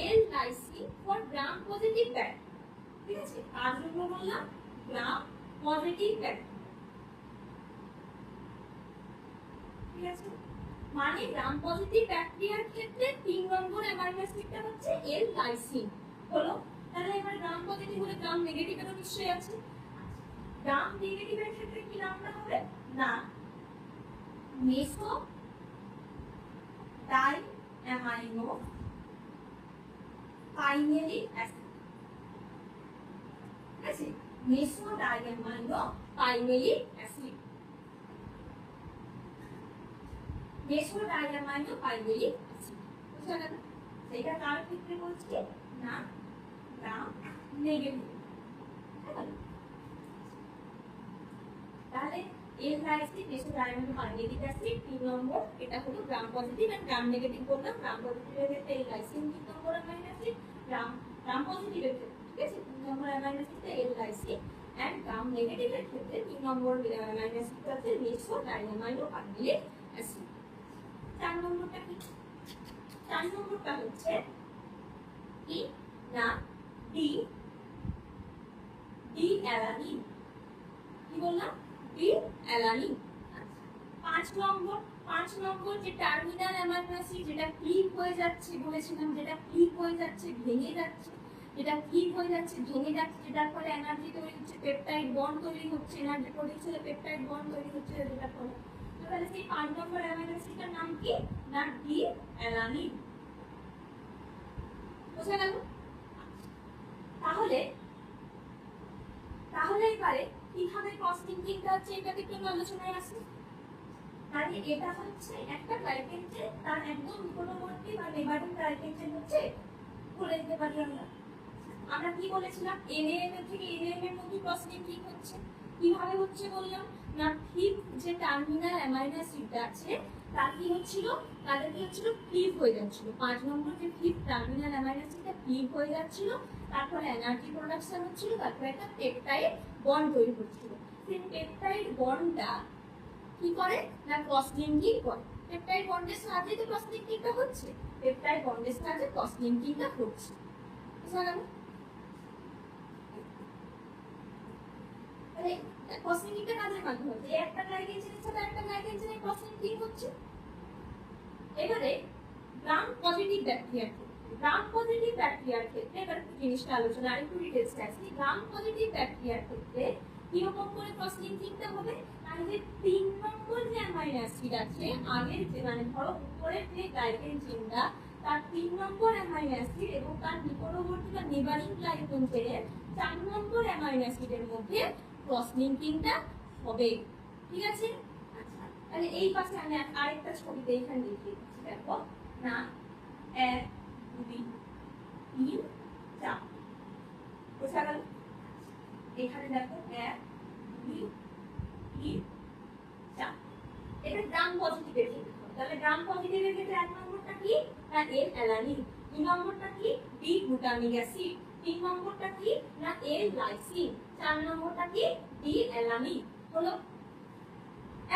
L lysine for gram positive bacteria, ঠিক আছে। কার জন্য বললাম? গ্রাম পজিটিভ ব্যাক্টেরিয়া, ঠিক আছে। মানে গ্রাম পজিটিভ ব্যাকটেরিয়ার ক্ষেত্রে 3 নম্বর অ্যামাইনো অ্যাসিডটা হচ্ছে এল লাইসিন হলো। তাহলে এবার গ্রাম পজিটিভ হলে গ্রাম নেগেটিভ এরও নিশ্চয়ই আছে। গ্রাম নেগেটিভের ক্ষেত্রে কি নামটা হবে না মেসো ডাই অ্যামাইনো পাইনেলিক অ্যাসিড, ঠিক আছে, মেসো die amino পাইনেলিক acid, মেসো die amino পাইনেলিক acid. বুঝা গেল? এটা কার ক্ষেত্রে বলছি না গ্রাম নেগেটিভ। এল লাইসিন বেশি ডায়ামিনো পারমিলিক অ্যাসিড 3 নম্বর, এটা হলো gram positive and gram negative বললাম। গ্রাম পজিটিভের ক্ষেত্রে L lysine 3 number amino acid, gram পজিটিভের ক্ষেত্রে ঠিক আছে 3 number amino acid L lysine and gram নেগেটিভের ক্ষেত্রে 3 নম্বর অ্যামাইনো অ্যাসিড আছে মেসো ডায়ামিনো পারমিলিক অ্যাসিড। 4 নম্বরটা কি? 4 নম্বরটা হচ্ছে কি না ডি অ্যালানিন। কি বললাম? D alanine. 5 নম্বর যে টার্মিনাল অ্যামাইনো অ্যাসিড যেটা ক্লিক হয়ে যাচ্ছে বলেছিলাম, যেটা ক্লিক হয়ে যাচ্ছে ভেঙে যাচ্ছে, যেটা ক্লিক হয়ে যাচ্ছে ভেঙে যাচ্ছে, যেটার ফলে এনার্জি তৈরি হচ্ছে, পেপটাইড বন্ড তৈরি হচ্ছে, এনার্জি প্রোডিউস হলে পেপটাইড বন্ড তৈরি হচ্ছে, যেটা ফলে তাহলে সেই 5 নম্বর অ্যামাইনো অ্যাসিডটার নাম কি না ডি অ্যালানিন। বুঝা গেল? তাহলে এবারে কিভাবে ক্রস লিঙ্কিংটা হচ্ছে এটাকে একটু আলোচনায় আসে। তাহলে এটা হচ্ছে একটা গ্লাইকেন চেন, তার একদম নিকটবর্তী বা নেবারিং গ্লাইকেন চেন হচ্ছে বলে দিতে পারি আমরা কি বলেছিলাম NAM থেকে NAM এর মধ্যে ক্রস লিঙ্কিং হচ্ছে। কিভাবে হচ্ছে বললাম না ফিফথ যে টার্মিনাল অ্যামাইনো অ্যাসিডটা আছে তার কি হচ্ছিল, তাদের কি হচ্ছিল ক্লিভ হয়ে যাচ্ছিল। 5 নম্বর যে ফিফথ টার্মিনাল অ্যামাইনো অ্যাসিডটা ক্লিভ হয়ে যাচ্ছিল, তারপরে এনার্জি প্রোডাকশন হচ্ছিল, তারপরে একটা পেপটাইড বন্ড তৈরি হচ্ছিল। সেই পেপটাইড বন্ডটা কি করে না ক্রস লিঙ্কিং করে। পেপটাইড বন্ডের সাহায্যে তো ক্রস লিঙ্কিংটা হচ্ছে, পেপটাইড বন্ডের সাহায্যে ক্রস লিঙ্কিংটা হচ্ছে। বুঝা গেল? তাহলে ক্রস লিঙ্কিংটা কাজের মাধ্যমে হচ্ছে, একটা গ্লাইকেন চেনের সাথে একটা গ্লাইকেন চেনের ক্রস লিঙ্কিং হচ্ছে। এবারে গ্রাম পজিটিভ ব্যাকটেরিয়ার ক্ষেত্রে, গ্রাম পজিটিভ ব্যাকটেরিয়ার ক্ষেত্রে এবার জিনিসটা আলোচনা আর একটু ডিটেইলসে আসি। গ্রাম পজিটিভ ব্যাকটেরিয়ার ক্ষেত্রে কিরকম করে ক্রস লিঙ্কিংটা হবে, আর যে 3 নম্বর যে অ্যামাইনো অ্যাসিড আছে আগের যে মানে ধরো উপরের যে গ্লাইকেন চেনটা তার 3 নম্বর অ্যামাইনো অ্যাসিড এবং তার নিকটবর্তী বা নেবারিং গ্লাইকেন চেনের 4 নম্বর অ্যামাইনো অ্যাসিডের মধ্যে ক্রস লিঙ্কিংটা হবে। ঠিক আছে? আচ্ছা, তাহলে এই পাশে আমি আরেকটা ছবিতে এখানে লিখে দিচ্ছি, দেখো না 1 2 3 4। বুঝা গেল? এখানে দেখো 1 2 3 4। এটা গ্রাম পজিটিভের ক্ষেত্রে। তাহলে গ্রাম পজিটিভের ক্ষেত্রে 1 নম্বরটা কি না এল অ্যালানিন, 2 নম্বরটা কি ডি গ্লুটামিক অ্যাসিড, 3 নম্বরটা কি না এল লাইসিন, 4 নম্বরটা কি ডি অ্যালানিন। হলো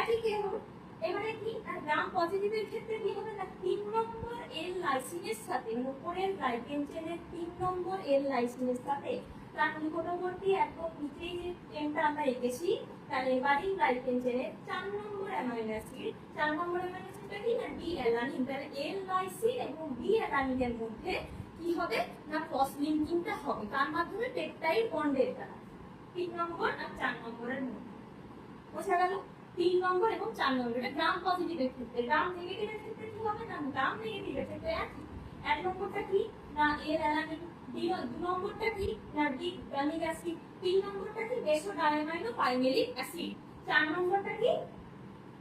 একই কি হলো। এবারে কি গ্রাম পজিটিভের ক্ষেত্রে কি হবে না 3 নম্বর এল লাইসিনের সাথে উপরের গ্লাইকেন চেনের 3 নম্বর এল লাইসিনের সাথে তার নিকটবর্তী একদম নিচেই যে চেনটা আমরা এঁকেছি তার নেবারিং গ্লাইকেন চেনের 4 নম্বর অ্যামাইনো অ্যাসিড, 4 নম্বর অ্যামাইনো অ্যাসিডটা কি না ডি অ্যালানিন। তাহলে এল লাইসিন এবং ডি অ্যালানিনের মধ্যে কি হবে না ক্রস লিঙ্কিংটা হবে, তার মাধ্যমে পেপটাইড বন্ডের দ্বারা 3 নম্বর আর 4 নম্বরের মধ্যে। বোঝা গেল? 3 নম্বর এবং 4 নম্বর এটা গ্রাম পজিটিভের ক্ষেত্রে। গ্রাম নেগেটিভের ক্ষেত্রে কি হবে না গ্রাম নেগেটিভের ক্ষেত্রে একই। 1 নম্বরটা কি না এল অ্যালানিন, 2 নম্বরটা কি না ডি গ্লুটামিক অ্যাসিড, 3 নম্বরটা কি বেসোডায়ামাইনো পাইমেলিক অ্যাসিড, 4 নম্বরটা কি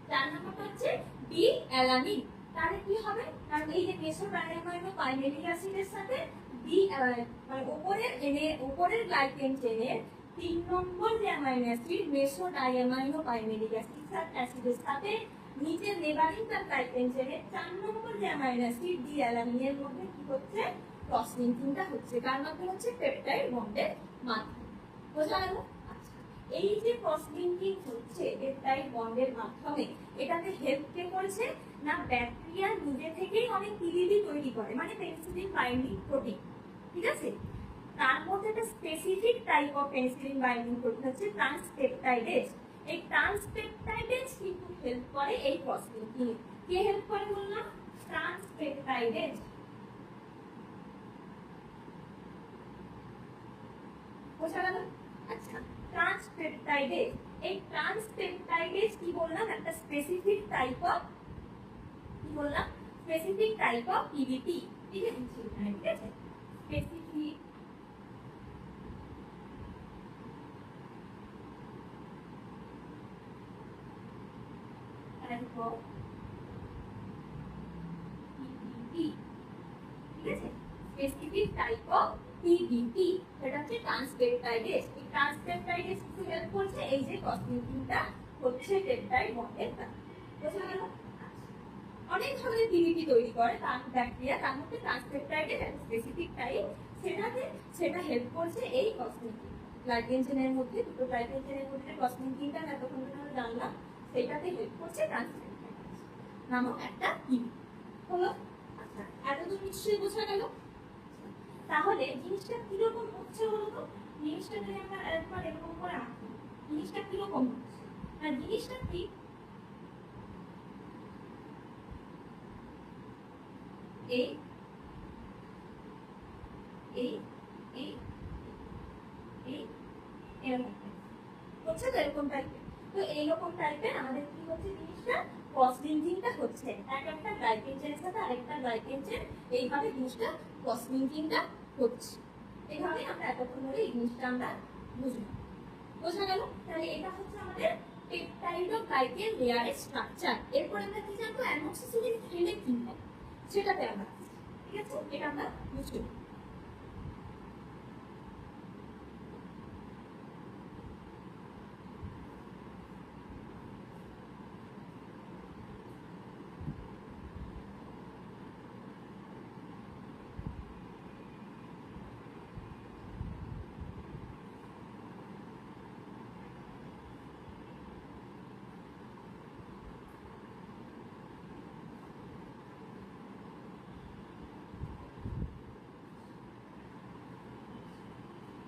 4 নম্বরটা হচ্ছে ডি অ্যালানিন। তাহলে কি হবে কারণ এই যে বেসোডায়ামাইনো পাইমেলিক অ্যাসিডের সাথে ডি মানে উপরের গ্লাইকেন চেনের 3 নম্বর যে অ্যামাইনো অ্যাসিড বেসোডায়ামাইনো পাইমেলিক অ্যাসিডের সাথে নিচের নেবারিং তার গ্লাইকেন চেনের 4 নম্বর যে অ্যামাইনো অ্যাসিড ডি অ্যালানিনের মধ্যে কি হচ্ছে ক্রস লিঙ্কিংটা হচ্ছে, কার মাধ্যমে হচ্ছে পেপটাইড বন্ডের মাধ্যমে। বোঝা গেল? আচ্ছা, এই যে ক্রস লিঙ্কিং হচ্ছে পেপটাইড বন্ডের মাধ্যমে এটাতে হেল্প কে করেছে না ব্যাকটেরিয়া নিজে থেকেই অনেক পিডিবি তৈরি করে মানে পেনিসিলিন বাইন্ডিং প্রোটিন। ঠিক আছে? তার মধ্যে একটা specific type of penicillin binding protein হচ্ছে ট্রান্সপেপটাইডেজ। এই ট্রান্সপেপটাইডেজ কিন্তু হেল্প করে এই ক্রস লিঙ্কিং। কে হেল্প করে বললাম? ট্রান্সপেপটাইডেজ। বোঝা গেল? আচ্ছা, ট্রান্সপেপটাইডেজ, এই ট্রান্সপেপটাইডেজ কি বললাম একটা স্পেসিফিক টাইপ অফ কি বললাম স্পেসিফিক টাইপ অফ পিডিপি। ঠিক আছে? ঠিক আছে, স্পেসিফিক টাইপ অফ পিডিপি। ঠিক আছে, স্পেসিফিক টাইপ অফ PDP, এটা হচ্ছে ট্রান্সপেপটাইডেজ। এই ট্রান্সপেপটাইডেজ কি হেল্প করছে এই যে ক্রস লিঙ্কিংটা হচ্ছে পেপটাইড বন্ডের কাজ। বোঝা গেল? অনেক ধরনের পিডিপি তৈরি করে ব্যাকটেরিয়া, তার মধ্যে ট্রান্সপেপটাইডের স্পেসিফিক টাইপ, সেটা হেল্প করছে এই কসমেটিক গ্লাইকেনজেনের মধ্যে, দুটো গ্লাইকেনজেনের মধ্যে কসমেটিকটা এতক্ষণ আমরা জানলাম, সেটাতে হেল্প করছে ট্রান্সপেপটাইড নামক একটা পিডিপি। হলো? আচ্ছা, এতদূর নিশ্চয়ই বোঝা গেল। তাহলে জিনিসটা কিরকম হচ্ছে বলতো? জিনিসটা যদি আমরা একবার এরকম করে আঁকি, জিনিসটা কিরকম হচ্ছে? আর জিনিসটা কি, এই এই এই এই এরকম হচ্ছে তো, এরকম টাইপের। তো এইরকম টাইপের আমাদের কি হচ্ছে জিনিসটা, ক্রস লিঙ্কিংটা হচ্ছে, এক একটা গ্লাইকেনজেনের সাথে আরেকটা গ্লাইকেনজেন, এইভাবে জিনিসটা ক্রস লিঙ্কিংটা হচ্ছে। এইভাবে আমরা এতক্ষণ ধরে এই জিনিসটা আমরা বুঝলাম। বোঝা গেল? তাহলে এটা হচ্ছে আমাদের পেপটাইডোগ্লাইকেন লেয়ারের স্ট্রাকচার। এরপর আমরা কি জানবো, অ্যামোক্সিসিলিন খেলে কি হয় সেটাতে আমরা, ঠিক আছে, এটা আমরা বুঝতে পারি।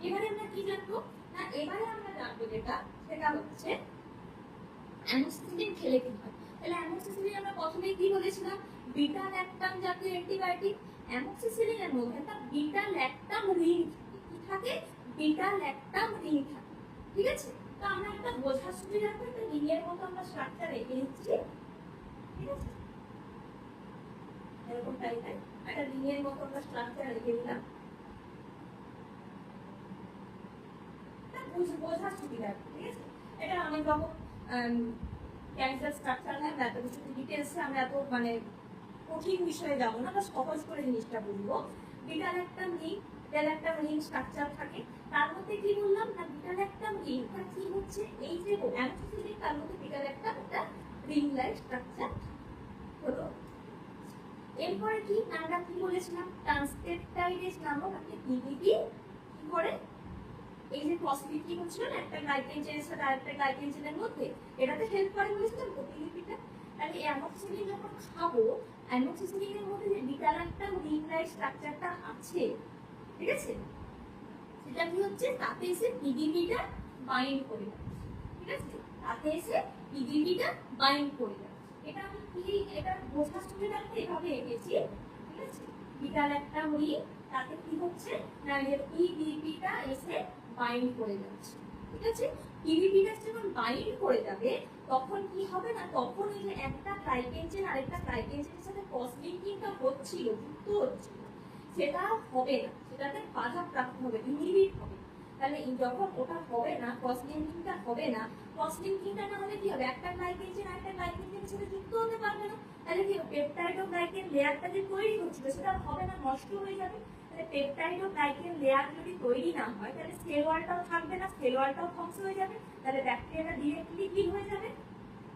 এবারে আমরা কি জানবো না, এবারে আমরা জানবো যেটা, সেটা হচ্ছে অ্যামোক্সিসিলিন খেলে কি হয়। তাহলে অ্যামোক্সিসিলিন আমরা প্রথমেই কি বলেছিলাম, বিটা ল্যাকটাম জাতীয় অ্যান্টিবায়োটিক। অ্যামোক্সিসিলিনের মধ্যে একটা বিটা ল্যাকটাম রিং কি থাকে, বিটা ল্যাকটাম রিং থাকে, ঠিক আছে। তো আমরা একটা বোঝার সুবিধার্থে একটা রিং এর মতো আমরা স্ট্রাকচার রেখে নিচ্ছি, ঠিক আছে, এরকম টাইপের একটা রিং এর মতো আমরা স্ট্রাকচার রেখে দিলাম, বোঝার সুবিধার্থে, ঠিক আছে। এটা অনেক রকম ক্যান্সার স্ট্রাকচার হয়, এত কিছু ডিটেলসে আমরা এত মানে কঠিন বিষয়ে যাবো না, আমরা সহজ করে জিনিসটা বুঝবো। বিটাল একটা রিং স্ট্রাকচার থাকে, তার মধ্যে কি বললাম না, বিটাল একটা রিংটা কি হচ্ছে, এই যে অ্যামোক্সিসিলিন, তার মধ্যে বিটাল একটা রিং লাইক স্ট্রাকচার হলো। এরপরে কি আমরা কি বলেছিলাম, ট্রান্সপেপটাইডেজ নামক একটা পিডিবি কি করে, এই যে ফসফেটিক হচ্ছে না একটা গ্লাইকেনজেনের সাথে আরেকটা গ্লাইকেনজেনের মধ্যে, এটাতে হেল্প করে বলেছিলাম পিডিবিটা। তাহলে এই অ্যামোক্সিসিলিন যখন খাবো, অ্যামোক্সিসিলিনের মধ্যে যে বিটাল একটা রিং লাইক স্ট্রাকচারটা আছে, ঠিক আছে, সেটা কি হচ্ছে, তাতে এসে পিডিবিটা বাইন্ড করে যাচ্ছে, ঠিক আছে, তাতে এসে পিডিবিটা বাইন্ড করে যাচ্ছে। এটা আমি কি, এটা বোঝার সুবিধার্থে এভাবে এঁকেছি, ঠিক আছে। বিটাল একটা রিং, তাতে কি হচ্ছে না, এর পিডিবিটা এসে বাইন্ড করে যাচ্ছে, ঠিক আছে। পিডিবিটা যখন বাইন্ড করে যাবে, তখন কি হবে না, তখন এই যে একটা গ্লাইকেনজেন আরেকটা গ্লাইকেনজেনের সাথে ক্রস লিঙ্কিংটা হচ্ছিল, যুক্ত হচ্ছিল, সেটা হবে না, সেটাতে বাধা প্রাপ্ত হবে, ইনহিবিট হবে। তাহলে যখন ওটা হবে না, ক্রস লিঙ্কিংটা হবে না, ক্রস লিঙ্কিংটা না হলে কি হবে, একটা গ্লাইকেনজেন আরেকটা গ্লাইকেনজেনের সাথে যুক্ত হতে পারবে না, তাহলে কি পেপটাইডোগ্লাইকেন লেয়ারটা যে তৈরি হচ্ছিল সেটা হবে না, নষ্ট হয়ে যাবে। পেপটাইডোগ্লাইকেন লেয়ার যদি তৈরি না হয়, তাহলে সেল ওয়ালটাও থাকবে না, সেল ওয়ালটাও ধ্বংস হয়ে যাবে, তাহলে ব্যাকটেরিয়াটা ডিরেক্টলি কিল হয়ে যাবে।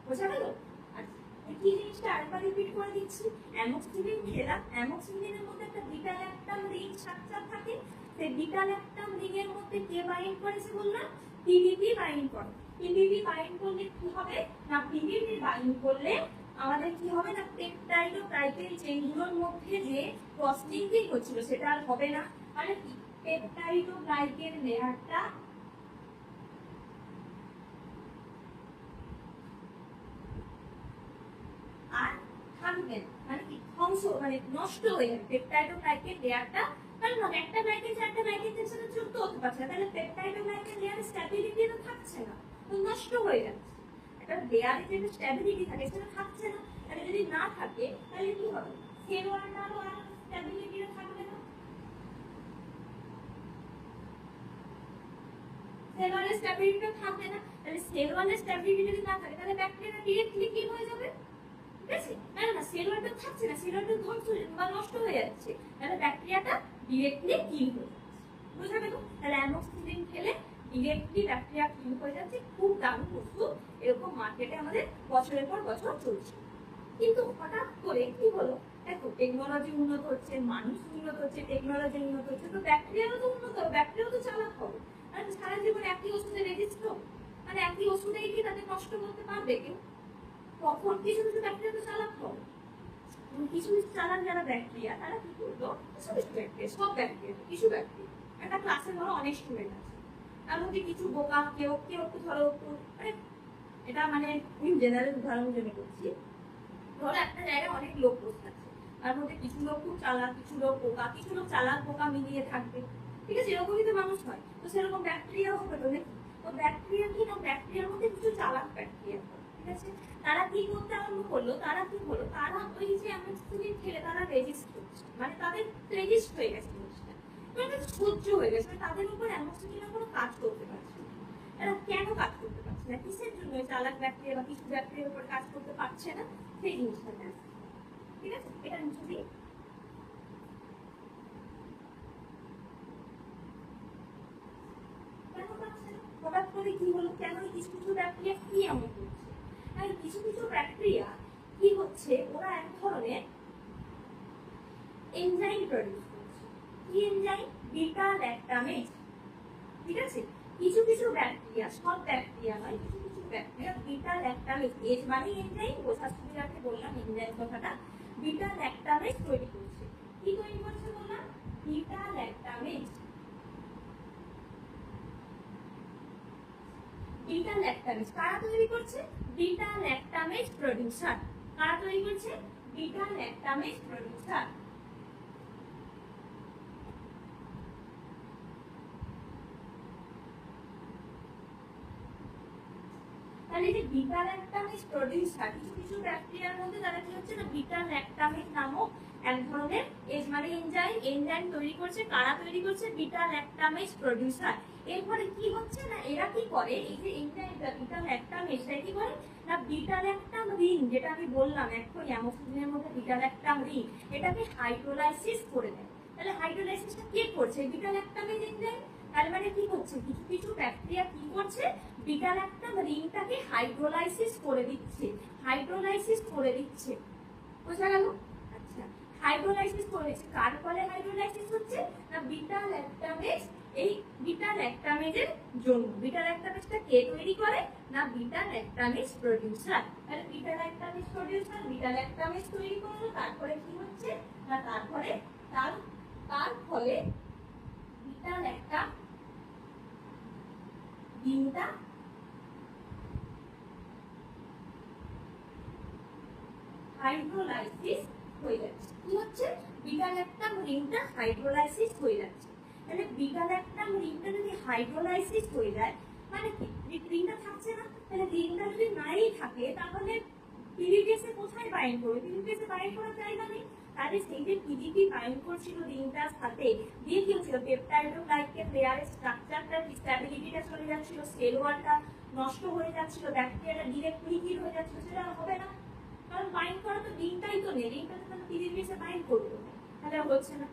বোঝা গেল? কি জিনিসটা আরেকবার রিপিট করে দিচ্ছি, অ্যামোক্সিসিলিন খেলাম, অ্যামোক্সিসিলিনের মধ্যে একটা বিটা ল্যাকটাম রিং স্ট্রাকচার থাকে, সেই বিটা ল্যাকটাম রিং এর মধ্যে কে বাইন্ড করেছে বললাম, পিডিবি বাইন্ড করে। পিডিবি বাইন্ড করলে কি হবে না, পিডিবি বাইন্ড করলে আমাদের কি হবে না, পেপটাইডোগ্লাইকেন চেইনগুলোর মধ্যে যে ক্রস লিঙ্কিং হচ্ছিল সেটা আর হবে না, মানে কি পেপটাইডোগ্লাইকেন লেয়ারটা আর থাকবে না, মানে কি ধ্বংস, মানে নষ্ট হয়ে যাবে পেপটাইডোগ্লাইকেন লেয়ারটা, কারণ একটা গ্লাইকেন একটা গ্লাইকেনের সাথে যুক্ত হতে পারছে না, তাহলে পেপটাইডোগ্লাইকেন লেয়ারের স্ট্যাবিলিটি তো থাকছে না, তো নষ্ট হয়ে যাচ্ছে। একটা লেয়ারে যে স্ট্যাবিলিটি থাকে সেটা থাকছে না, তাহলে যদি না থাকে তাহলে কি হবে, সেল ওয়ালটারও আর স্ট্যাবিলিটি থাকবে না, সেল ওয়ালের স্ট্যাবিলিটি থাকবে না, তাহলে সেল ওয়ালের স্ট্যাবিলিটি যদি না থাকে তাহলে ব্যাকটেরিয়া ডিরেক্টলি কি হয়ে যাবে, ঠিক আছে, না সেল ওয়ালটা থাকছে না, সেল ওয়ালটা ধ্বংস বা নষ্ট হয়ে যাচ্ছে, তাহলে ব্যাকটেরিয়াটা ডিরেক্টলি কিল হয়ে যাচ্ছে। বুঝা গেল? তাহলে অ্যামোক্সিসিলিন খেলে ডিরেক্টলি ব্যাকটেরিয়া কিল হয়ে যাচ্ছে, খুব দারুণ ওষুধ। এরকম মার্কেটে আমাদের বছরের পর বছর চলছে। কিন্তু হঠাৎ করে কি হলো, দেখো টেকনোলজি উন্নত হচ্ছে, মানুষ উন্নত হচ্ছে, টেকনোলজি উন্নত হচ্ছে, তো ব্যাকটেরিয়াও তো উন্নত হবে, ব্যাকটেরিয়াও তো চালাক হবে। আর সারা জীবন একই ওষুধে রেজিস্ট হবে, মানে একই ওষুধেই কি তাদের নষ্ট করতে পারবে কেউ? তখন কিছু কিছু ব্যাকটেরিয়া তো চালাক হবে। কিছু কিছু চালাক যারা ব্যাকটেরিয়া তারা কি করলো, কিছু কিছু ব্যাকটেরিয়া, সব ব্যাকটেরিয়া, কিছু ব্যাকটেরিয়া, একটা ক্লাসে ধরো অনেক স্টুডেন্ট আছে, তার মধ্যে কিছু বোকা, কেউ কেউ একটু ধরো একটু মানে, এটা মানে জেনারেল উদাহরণ জন্য করছি, ধরো একটা জায়গায় অনেক লোক বসে আছে, তার মধ্যে কিছু লোক খুব চালাক, কিছু লোক বোকা, কিছু লোক চালাক বোকা মিলিয়ে থাকবে, ঠিক আছে, এরকমই তো মানুষ হয়। তো সেরকম ব্যাকটেরিয়াও হবে তো নাকি? তো ব্যাকটেরিয়া কি না, ব্যাকটেরিয়ার মধ্যে কিছু চালাক ব্যাকটেরিয়া, ঠিক আছে, তারা কি করতে আরম্ভ করলো, তারা কি হলো, তারা ওই যে অ্যামোক্সিসিলিন খেলে তারা রেজিস্ট করছে, মানে তাদের রেজিস্ট হয়ে গেছে জিনিসটা, মানে সহ্য হয়ে গেছে, তাদের উপর অ্যামোক্সিসিলিন কোনো কাজ করতে পারছে না। এরা কেন কাজ করতে পারছে না, কিসের জন্য? চালাক ব্যাকটেরিয়া বা কিছু ব্যাকটেরিয়ার উপর কাজ করতে পারছে না, সেই জিনিসটা না, ঠিক আছে, এটা যদি কেন পারছে না, হঠাৎ করে কি হলো, কেন কিছু কিছু ব্যাকটেরিয়া কি এমন করছে? আর কিছু কিছু ব্যাকটেরিয়া কি হচ্ছে, ওরা এক ধরনের এনজাইম প্রডিউস করছে। কি এনজাইম? বিটা ল্যাকটামেজ, ঠিক আছে। কিছু কিছু ব্যাকটেরিয়া, সব ব্যাকটেরিয়া নয়, কিছু কিছু ব্যাকটেরিয়া বিটা ল্যাকটামেজ, এজ মানে এনজাইম, বোঝার সুবিধার্থে বললাম এনজাইম কথাটা, বিটা ল্যাকটামেজ তৈরি করছে। কি তৈরি করছে বললাম? Beta lactamase. বিটা ল্যাকটামেজ কারা তৈরি করছে? Beta lactamase producer. কারা তৈরি করছে? Beta lactamase producer. তাহলে যে বিটা ল্যাকটামেজ প্রোডিউসার, কিছু কিছু ব্যাকটেরিয়ার মধ্যে তারা কি হচ্ছে না, বিটা ল্যাকটামেজ নামক এক ধরনের এজ মানে এনজাইম, এনজাইম তৈরি করছে। কারা তৈরি করছে? Beta lactamase producer. এরপরে কি হচ্ছে না, এরা কি করে, এই যে এনজাইমটা বিটা ল্যাকটামেজ কি করে না, বিটা ল্যাকটাম রিং, যেটা আমি বললাম এখনই অ্যামোক্সিসিলিনের মধ্যে বিটা ল্যাকটাম রিং, এটাকে হাইড্রোলাইসিস করে দেয়। তাহলে হাইড্রোলাইসিসটা কে করছে? Beta lactamase enzyme. তার মানে কি হচ্ছে, কিছু কিছু ব্যাকটেরিয়া কি করছে, বিটা ল্যাকটাম রিংটাকে হাইড্রোলাইসিস করে দিচ্ছে, হাইড্রোলাইসিস করে দিচ্ছে। বোঝা গেল? আচ্ছা, হাইড্রোলাইসিস করে দিচ্ছে, কার ফলে হাইড্রোলাইসিস হচ্ছে না, বিটা ল্যাকটামেজ। এই বিটা ল্যাকটামেজের জন্য, বিটা ল্যাকটামেজটা কে তৈরি করে না, বিটা ল্যাকটামেজ প্রোডিউসার। তাহলে beta lactamase producer beta lactamase তৈরি করলো, তারপরে কি হচ্ছে না, তারপরে তার ফলে বিটা ল্যাকটাম রিংটা হাইড্রোলাইসিস হয়ে যাচ্ছে। কি হচ্ছে? বিটা ল্যাকটাম রিংটা হাইড্রোলাইসিস হয়ে যাচ্ছে। তাহলে বিটা ল্যাকটাম রিংটা যদি হাইড্রোলাইসিস হয়ে যায়, মানে কি রিংটা থাকছে না, তাহলে রিংটা যদি নাই থাকে তাহলে পিডিপিএসে কোথায় বাইন্ড করবে? পিডিপিএসে বাইন্ড করার জায়গা নেই। তাহলে সেই যে পিডিপি বাইন্ড করছিল রিংটার সাথে, দিয়ে কি হচ্ছিল, পেপটাইডোগ্লাইকেন লেয়ারের স্ট্রাকচারটা, স্ট্যাবিলিটিটা চলে যাচ্ছিল, সেল ওয়ালটা নষ্ট হয়ে যাচ্ছিল, ব্যাকটেরিয়াটা ডিরেক্ট লিকিড হয়ে যাচ্ছিল, সেটা হবে না, কারণ বাইন্ড করা তো রিংটাই তো নেই, রিংটা তো পিডিপিএসে বাইন্ড করবে, তাহলে হচ্ছে না।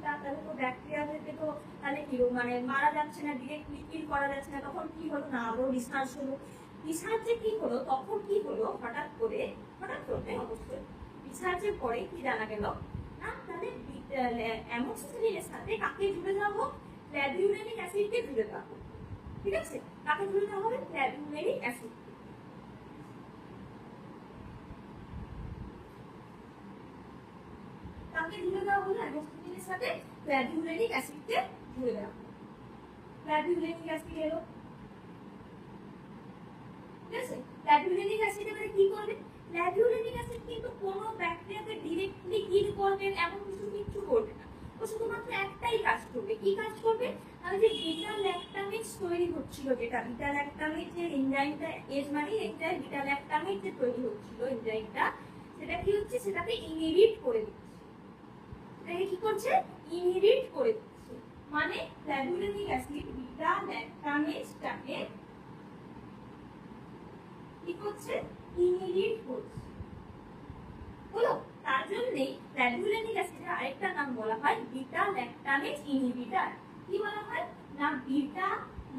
তাহলে তো ব্যাকটেরিয়াদেরকে তো তাহলে কি মানে মারা যাচ্ছে না, ডিরেক্টলি কিল করা যাচ্ছে না, তখন কি হলো না, আরো রিসার্চ হলো। রিসার্চে কি হলো, তখন কি হলো, হঠাৎ করে অবশ্যই রিসার্চের পরে কি জানা গেল না, তাহলে অ্যামোক্সিসিলিনের সাথে কাকে জুড়ে দেওয়া হোক, ফ্ল্যাভিওলেনিক অ্যাসিডকে জুড়ে দেওয়া হোক, ঠিক আছে, কাকে জুড়ে দেওয়া হবে, ফ্ল্যাভিওলেনিক অ্যাসিড। কাকে জুড়ে দেওয়া হলো, অ্যামোক্সিসিলিনের সাথে ফ্ল্যাভিওলেনিক অ্যাসিডকে জুড়ে দেওয়া হলো। ফ্ল্যাভিওলেনিক অ্যাসিড এলো, ঠিক আছে। ফ্ল্যাভিওলেনিক অ্যাসিড এবারে কি করবে, ফ্ল্যাভিওলেনিক অ্যাসিড কিন্তু কোনো ব্যাকটেরিয়াকে ডিরেক্টলি কিল করবে এমন কিছু করবে না, ও শুধুমাত্র একটাই কাজ করবে। কি কাজ করবে, তাহলে যে বিটা ল্যাকটামেজ তৈরি হচ্ছিল, যেটা বিটা ল্যাকটামেজ যে এনজাইমটা, এজ মানে এনজাইম, বিটা ল্যাকটামেজ যে তৈরি হচ্ছিল এনজাইমটা, সেটা কি হচ্ছে, সেটাকে ইনহিবিট করে দিচ্ছে। এটাকে কি করছে, ইনহিবিট করে দিচ্ছে, মানে ফ্ল্যাভিওলেনিক অ্যাসিড বিটা ল্যাকটামেজটাকে কি করছে, ইনহিবিট করছে, হলো। তার জন্যে ফ্ল্যাভিওলেনিক অ্যাসিডের আরেকটা নাম বলা হয় বিটা ল্যাকটামেজ ইনহিবিটর। কি বলা হয় না, বিটা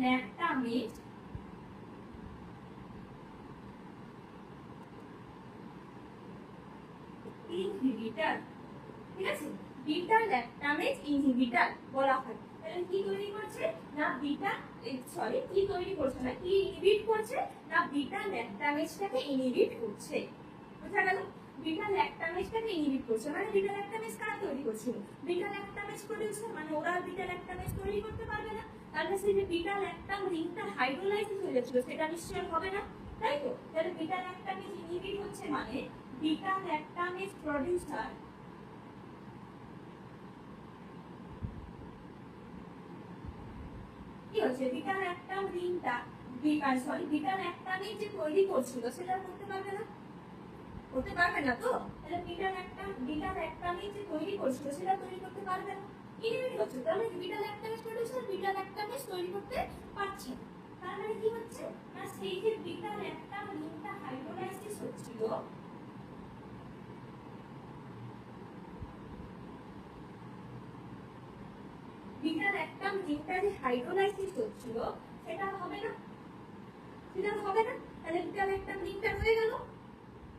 ল্যাকটামেজ ইনহিবিটর, ঠিক আছে, বিটা ল্যাকটামেজ ইনহিবিটর বলা হয়। তাহলে কি তৈরি করছে না বিটা, সরি কি তৈরি করছে না কি ইনহিবিট করছে না বিটা ল্যাকটামেজটাকে ইনহিবিট করছে। বুঝা গেল? বিটা ল্যাকটামেজটাকে ইনহিবিট করছে মানে বিটা ল্যাকটামেজ কারা তৈরি করছিল? বিটা ল্যাকটামেজ প্রোডিউসার, মানে ওরা বিটা ল্যাকটামেজ তৈরি করতে পারবে না, তাহলে সেই যে বিটা ল্যাকটাম রিংটা হাইড্রোলাইসিস হয়ে যাচ্ছিল সেটা নিশ্চয়ই হবে না, তাই তো? তাহলে বিটা ল্যাকটামেজ ইনহিবিট হচ্ছে মানে বিটা ল্যাকটামেজ প্রোডিউসার কি হচ্ছে বিটা ল্যাকটাম রিংটা বিটা ল্যাকটামেজ যে তৈরি করছিল সেটা করতে পারবে না, করতে পারবে না তো? তাহলে বিটা ল্যাকটামেজ যে তৈরি করছিল সেটা তৈরি করতে পারবে না, ইনহিবিট হচ্ছে। তাহলে beta lactamase producer beta lactamase তৈরি করতে পারছে, তার মানে কি হচ্ছে না সেই যে বিটা ল্যাকটাম রিংটা হাইড্রোলাইসিস হচ্ছিল, বিটা ল্যাকটাম রিংটা যে হাইড্রোলাইসিস হচ্ছিল সেটা হবে না, সেটা হবে না। তাহলে বিটা ল্যাকটাম রিংটা রয়ে গেল,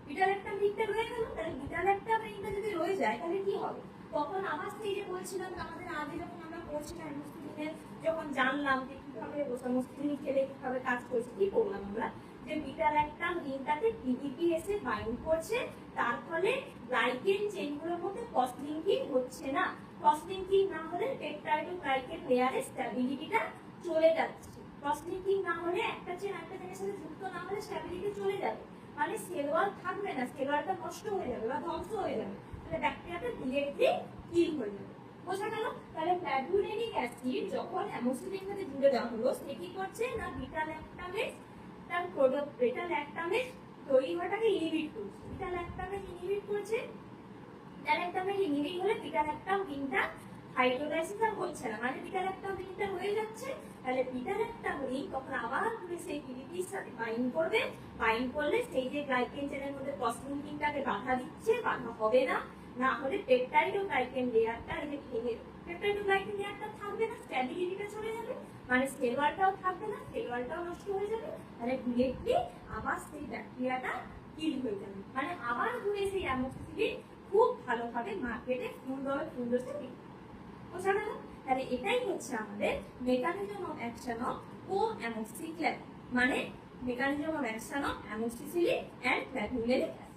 বিটা ল্যাকটাম রিংটা রয়ে গেল। তাহলে বিটা ল্যাকটাম রিংটা যদি রয়ে যায় তাহলে কি হবে? তখন আবার সেই যে বলছিলাম আমাদের আগে যখন আমরা পড়ছিলাম হেমোস্ট্যাটিনের, যখন জানলাম যে কিভাবে হেমোস্ট্যাটিন খেলে কিভাবে কাজ করছে, কি করলাম আমরা যে বিটা ল্যাকটাম রিংটাতে পিডিপি এসে বাইন্ড করছে, তার ফলে গ্লাইকেন চেইনগুলোর মধ্যে ক্রস লিঙ্কিং হচ্ছে না, ক্রস লিঙ্কিং না হলে পেপটাইড ও গ্লাইকেন লেয়ারের স্ট্যাবিলিটিটা চলে যাচ্ছে, ক্রস লিঙ্কিং না হলে একটা চেইন একটা চেইনের সাথে যুক্ত না হলে স্ট্যাবিলিটি চলে যাবে, মানে সেল ওয়াল থাকবে না, সেল ওয়ালটা নষ্ট হয়ে যাবে বা ধ্বংস হয়ে যাবে, তাহলে ব্যাকটেরিয়াটা ডিরেক্টলি কিল হয়ে যাবে। বোঝা গেল? তাহলে ফ্ল্যাভোনোলিক অ্যাসিড যখন অ্যামোসিলিনের সাথে জুড়ে দেওয়া হলো সে কি করছে না বিটা ল্যাকটামেজ তার প্রোডাক্ট বিটা ল্যাকটামেজ তৈরি হওয়াটাকে ইনহিবিট করছে, বিটা ল্যাকটামেজ ইনহিবিট করছে, বিটা ল্যাকটামেজ ইনহিবিট হলে বিটা ল্যাকটাম রিংটা হাইড্রোলাইসিস আর হচ্ছে না, মানে বিটা ল্যাকটাম রিংটা হয়ে যাচ্ছে, তাহলে বিটা ল্যাকটাম রিং তখন আবার ঘুরে সেই পিডিপির সাথে বাইন্ড করবে, বাইন্ড করলে সেই যে গ্লাইকেন চেনের মধ্যে ক্রস লিঙ্কিংটাকে বাধা দিচ্ছে, বাধা হবে না, না হলে পেপটাইড ও গ্লাইকেন লেয়ারটা এই যে ভেঙে পেপটাইড ও গ্লাইকেন লেয়ারটা থাকবে না, স্ট্যাবিলিটিটা চলে যাবে, মানে সেল ওয়ালটাও থাকবে না, সেল ওয়ালটাও নষ্ট হয়ে যাবে, তাহলে ডিরেক্টলি আবার সেই ব্যাকটেরিয়াটা কিল হয়ে যাবে, মানে আবার ঘুরে সেই অ্যামোক্সিসিলিন খুব ভালোভাবে মার্কেটে সুন্দরসে বিক্রি। বোঝা গেল? তাহলে এটাই হচ্ছে আমাদের mechanism of action of co-amoxiclav, মানে mechanism of action of amoxicillin and flavonolic acid.